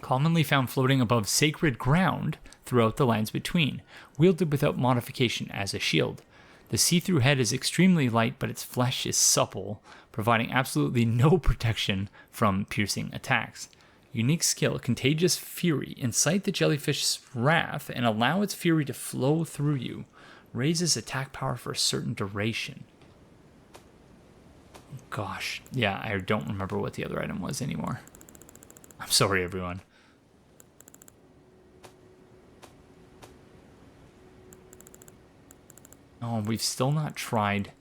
commonly found floating above sacred ground throughout the lands between, wielded without modification as a shield. The see-through head is extremely light, but its flesh is supple, providing absolutely no protection from piercing attacks. Unique skill, Contagious Fury. Incite the jellyfish's wrath and allow its fury to flow through you. Raises attack power for a certain duration. Gosh, yeah, I don't remember what the other item was anymore. I'm sorry, everyone. Oh, we've still not tried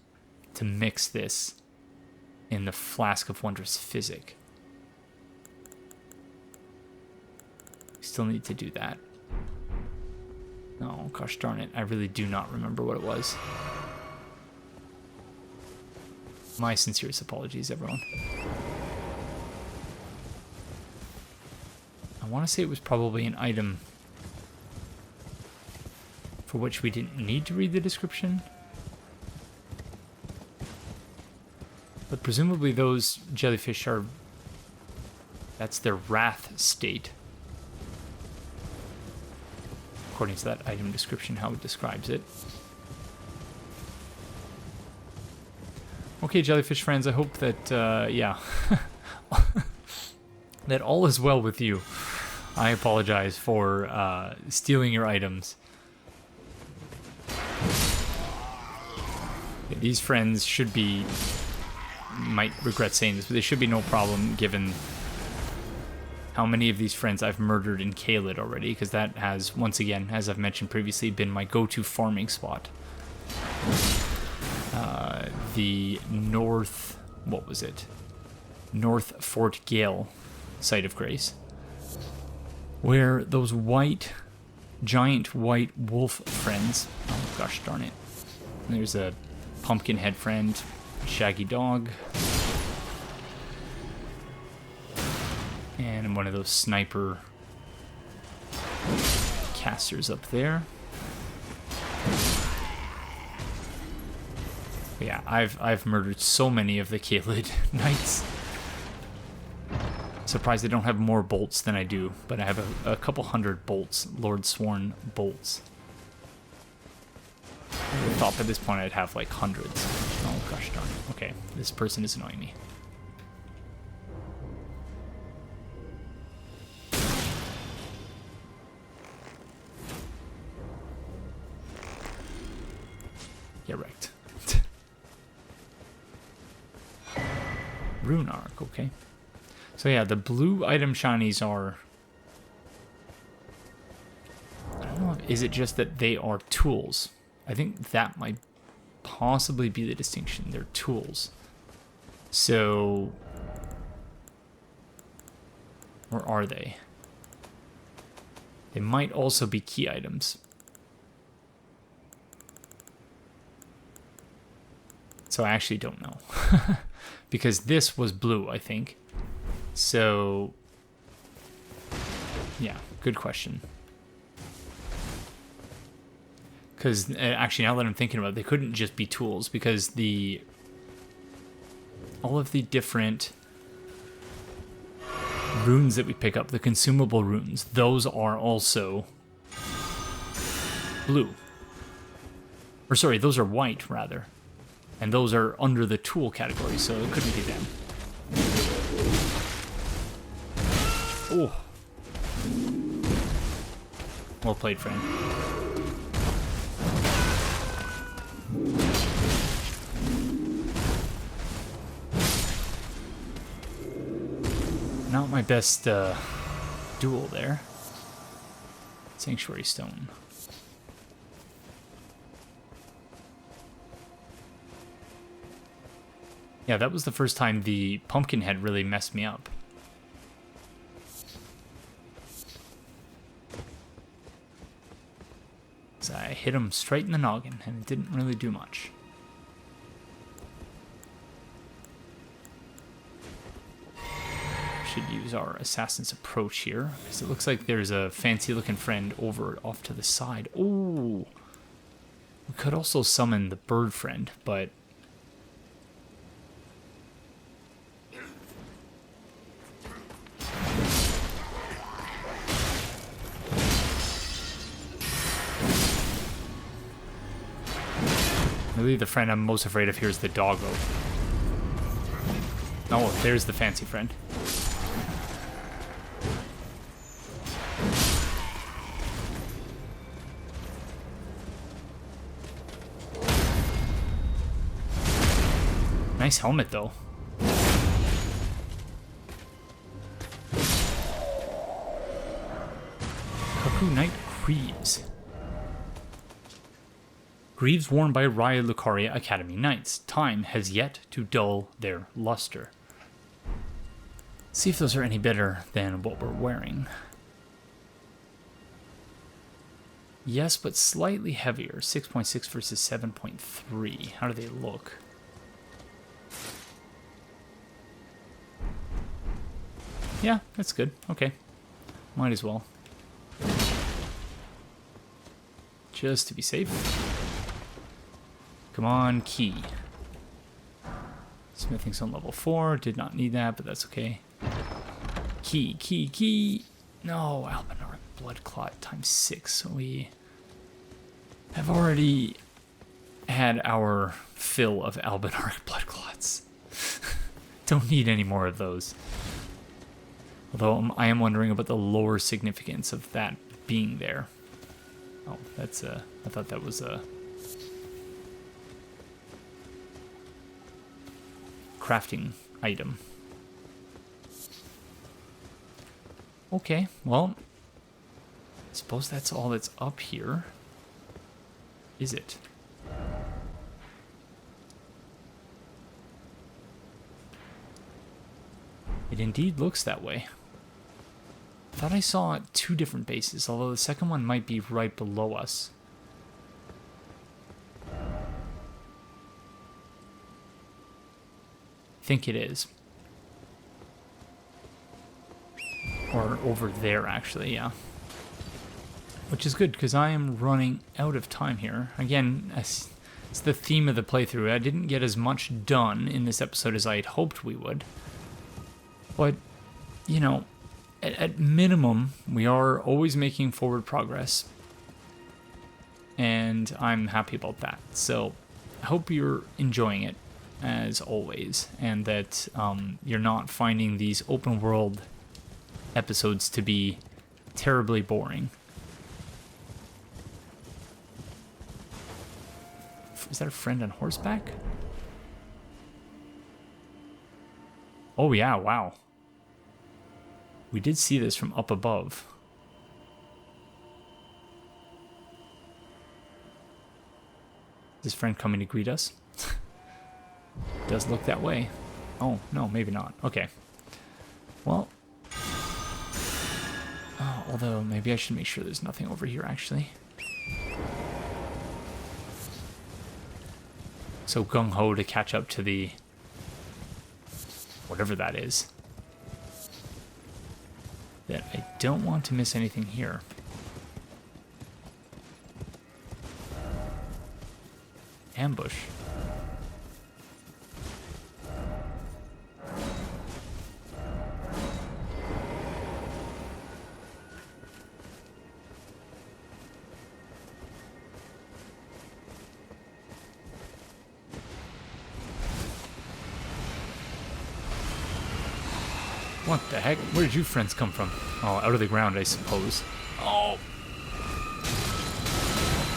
to mix this in the Flask of Wondrous Physic. We still need to do that. Oh, gosh darn it. I really do not remember what it was. My sincerest apologies, everyone. I want to say it was probably an item for which we didn't need to read the description. But presumably those jellyfish are... that's their wrath state. According to that item description, how it describes it. Okay, jellyfish friends, I hope that, yeah, that all is well with you. I apologize for stealing your items. These friends should be, might regret saying this, but they should be no problem given how many of these friends I've murdered in Caelid already, because that has, once again, as I've mentioned previously, been my go-to farming spot. The North, what was it? North Fort Gale site of grace, where those white, giant white wolf friends, oh gosh darn it, there's a pumpkin head friend, shaggy dog, and one of those sniper casters up there. Yeah, I've murdered so many of the Caelid knights. Surprised I don't have more bolts than I do, but I have a couple hundred bolts, Lord Sworn bolts. I thought by this point I'd have like hundreds. Oh gosh darn it. Okay, this person is annoying me. Yeah, wrecked. Rune Arc, okay. So yeah, the blue item shinies are... I don't know, is it just that they are tools? I think that might possibly be the distinction. They're tools. So... or are they? They might also be key items. So I actually don't know. Because this was blue, I think. So, yeah, good question. Because actually, now that I'm thinking about it, they couldn't just be tools, because all of the different runes that we pick up, the consumable runes, those are also blue. Or sorry, those are white, rather. And those are under the tool category, so it couldn't be them. Oh. Well played, friend. Not my best duel there. Sanctuary Stone. Yeah, that was the first time the pumpkin head really messed me up. So I hit him straight in the noggin, and it didn't really do much. Should use our assassin's approach here, because it looks like there's a fancy-looking friend over off to the side. Ooh! We could also summon the bird friend, but... really, the friend I'm most afraid of here is the doggo. Oh, there's the fancy friend. Nice helmet, though. Cuckoo Knight Creeves. Greaves worn by Raya Lucaria Academy Knights. Time has yet to dull their luster. See if those are any better than what we're wearing. Yes, but slightly heavier. 6.6 versus 7.3. How do they look? Yeah, that's good. Okay. Might as well. Just to be safe. Come on, key. Smithing Stone level 4. Did not need that, but that's okay. Key, key, key. No, Albinor Blood Clot times 6. We have already had our fill of Albinor Blood Clots. Don't need any more of those. Although I am wondering about the lower significance of that being there. Oh, that's a... I thought that was a... crafting item. Okay, well... I suppose that's all that's up here. Is it? It indeed looks that way. I thought I saw 2 different bases, although the second one might be right below us. I think it is. Or over there, actually, yeah. Which is good, because I am running out of time here. Again, it's the theme of the playthrough. I didn't get as much done in this episode as I had hoped we would. But, you know, at minimum, we are always making forward progress. And I'm happy about that. So, I hope you're enjoying it, as always. And that you're not finding these open world episodes to be terribly boring. Is that a friend on horseback? Oh yeah, wow. We did see this from up above. Is this friend coming to greet us? Does look that way. Oh, no, maybe not. Okay. Well. Oh, although, maybe I should make sure there's nothing over here, actually. So gung-ho to catch up to the... whatever that is. That I don't want to miss anything here. Ambush. What the heck? Where did you friends come from? Oh, out of the ground, I suppose. Oh!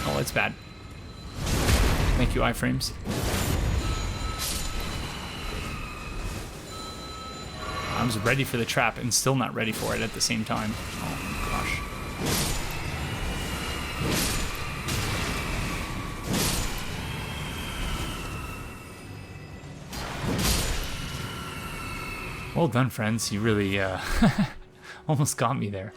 Oh, it's bad. Thank you, iframes. I was ready for the trap and still not ready for it at the same time. Oh, gosh. Well done, friends. You really almost got me there.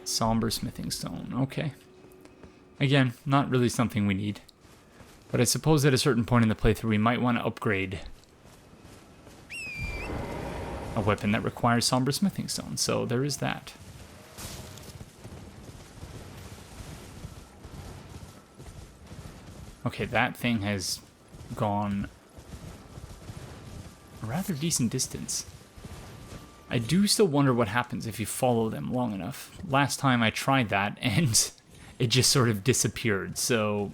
Somber Smithing Stone. Okay. Again, not really something we need. But I suppose at a certain point in the playthrough we might want to upgrade a weapon that requires Somber Smithing Stone. So there is that. Okay, that thing has gone a rather decent distance. I do still wonder what happens if you follow them long enough. Last time I tried that and it just sort of disappeared, so...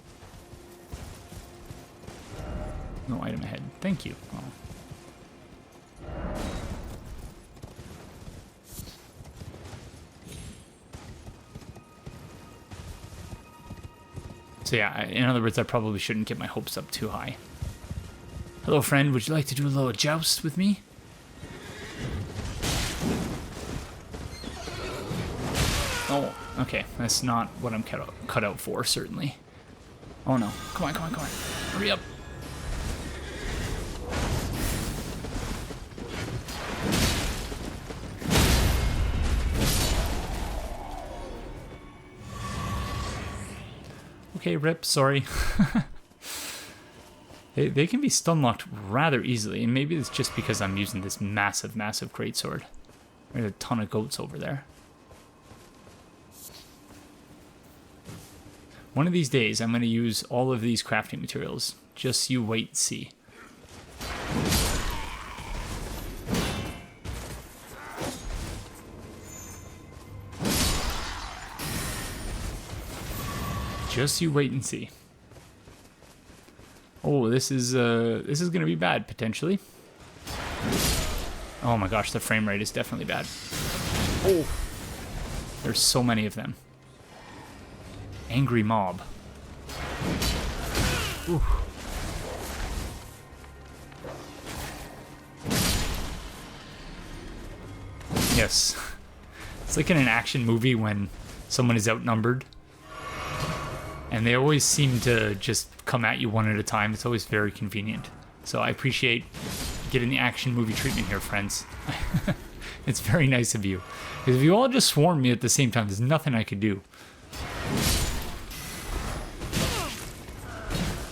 No item ahead. Thank you. Oh. So yeah, in other words, I probably shouldn't get my hopes up too high. Hello, friend. Would you like to do a little joust with me? Oh. Okay, that's not what I'm cut out for, certainly. Oh no. Come on, come on, come on. Hurry up. Okay, rip, sorry. They can be stun locked rather easily, and maybe it's just because I'm using this massive, massive greatsword. There's a ton of goats over there. One of these days, I'm going to use all of these crafting materials. Just you wait and see. Just you wait and see. Oh, this is going to be bad potentially. Oh my gosh, the frame rate is definitely bad. Oh, there's so many of them. Angry mob. Ooh. Yes. It's like in an action movie when someone is outnumbered. And they always seem to just come at you one at a time. It's always very convenient. So I appreciate getting the action movie treatment here, friends. It's very nice of you. Because if you all just swarm me at the same time, there's nothing I could do.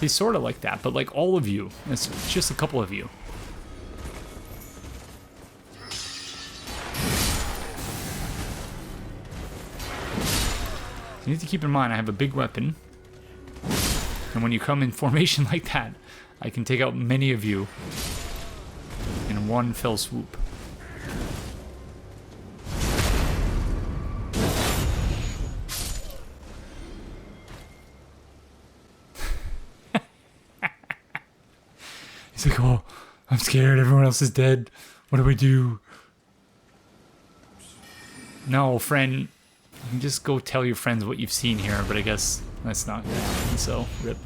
He's sort of like that, but like all of you. It's just a couple of you. You need to keep in mind I have a big weapon. And when you come in formation like that, I can take out many of you in one fell swoop. He's like, oh, I'm scared. Everyone else is dead. What do we do? No, friend. You can just go tell your friends what you've seen here, but I guess that's not gonna happen, so rip.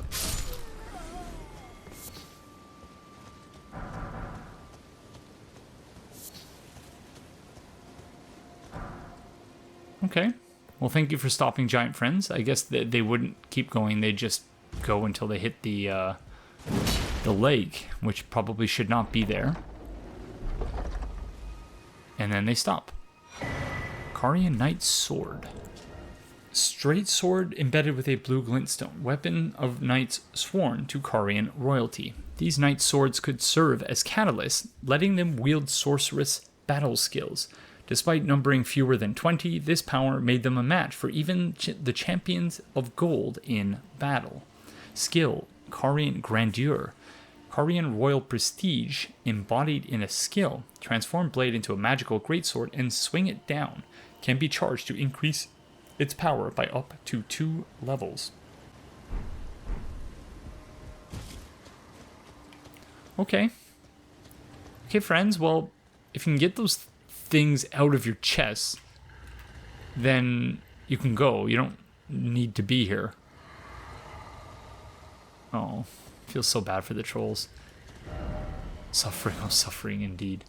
Okay. Well, thank you for stopping giant friends. I guess they wouldn't keep going. They'd just go until they hit the lake, which probably should not be there. And then they stop. Carian Knight sword. Straight sword embedded with a blue glintstone. Weapon of knights sworn to Carian royalty. These knight swords could serve as catalysts, letting them wield sorceress battle skills. Despite numbering fewer than 20, this power made them a match for even the champions of gold in battle. Skill, Carian grandeur. Carian royal prestige embodied in a skill. Transform blade into a magical greatsword and swing it down. Can be charged to increase its power by up to 2 levels. Okay. Okay, friends, well, if you can get those things out of your chest, then you can go. You don't need to be here. Oh, feels so bad for the trolls. Suffering, oh, suffering indeed.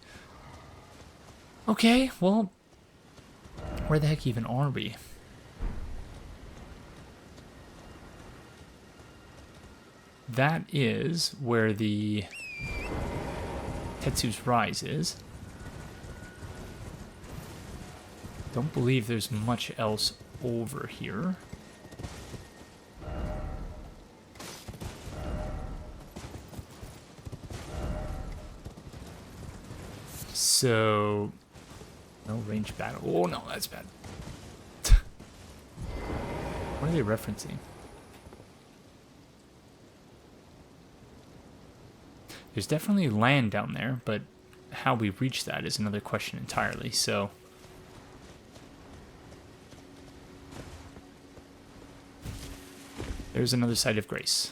Okay, well, where the heck even are we? That is where the Tetsu's Rise is. Don't believe there's much else over here. So, no range battle. Oh no, that's bad. What are they referencing? There's definitely land down there, but how we reach that is another question entirely, so... There's another site of grace.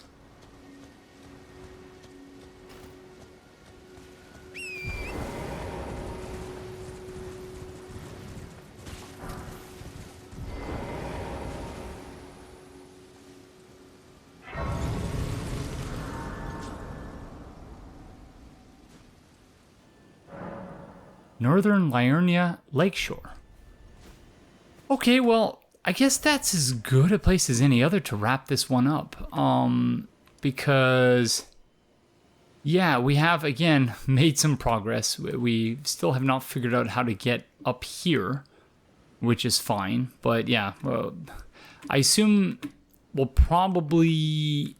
Northern Liurnia Lakeshore. Okay, well, I guess that's as good a place as any other to wrap this one up. Because, yeah, we have, again, made some progress. We still have not figured out how to get up here, which is fine. But, yeah, well, I assume we'll probably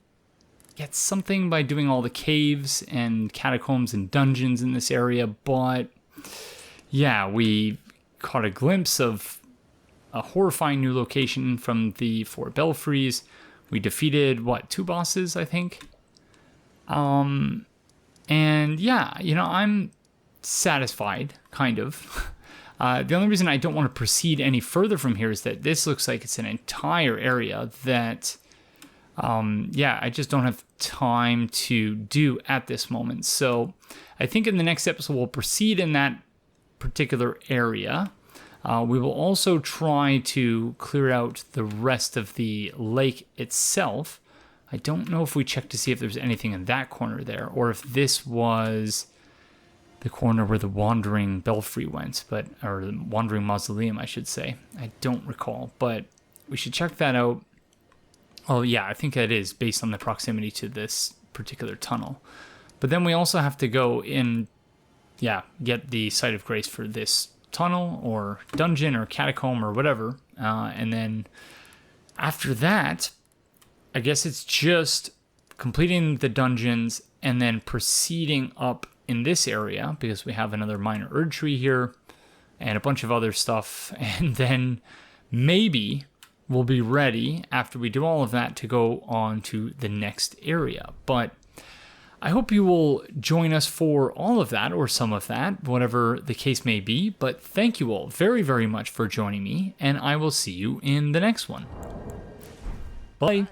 get something by doing all the caves and catacombs and dungeons in this area. But, yeah, we caught a glimpse of a horrifying new location from the Four Belfries. We defeated, 2 bosses, I think? And yeah, I'm satisfied, kind of. The only reason I don't want to proceed any further from here is that this looks like it's an entire area that, I just don't have time to do at this moment. So I think in the next episode, we'll proceed in that particular area. We will also try to clear out the rest of the lake itself. I don't know if we checked to see if there's anything in that corner there, or if this was the corner where the Wandering Belfry went, or the Wandering Mausoleum, I should say. I don't recall, but we should check that out. Oh yeah, I think that is based on the proximity to this particular tunnel. But then we also have to go in, get the Site of Grace for this tunnel or dungeon or catacomb or whatever. And then after that, I guess it's just completing the dungeons and then proceeding up in this area, because we have another minor Erd tree here and a bunch of other stuff. And then maybe we'll be ready after we do all of that to go on to the next area. But I hope you will join us for all of that, or some of that, whatever the case may be. But thank you all very, very much for joining me, and I will see you in the next one. Bye.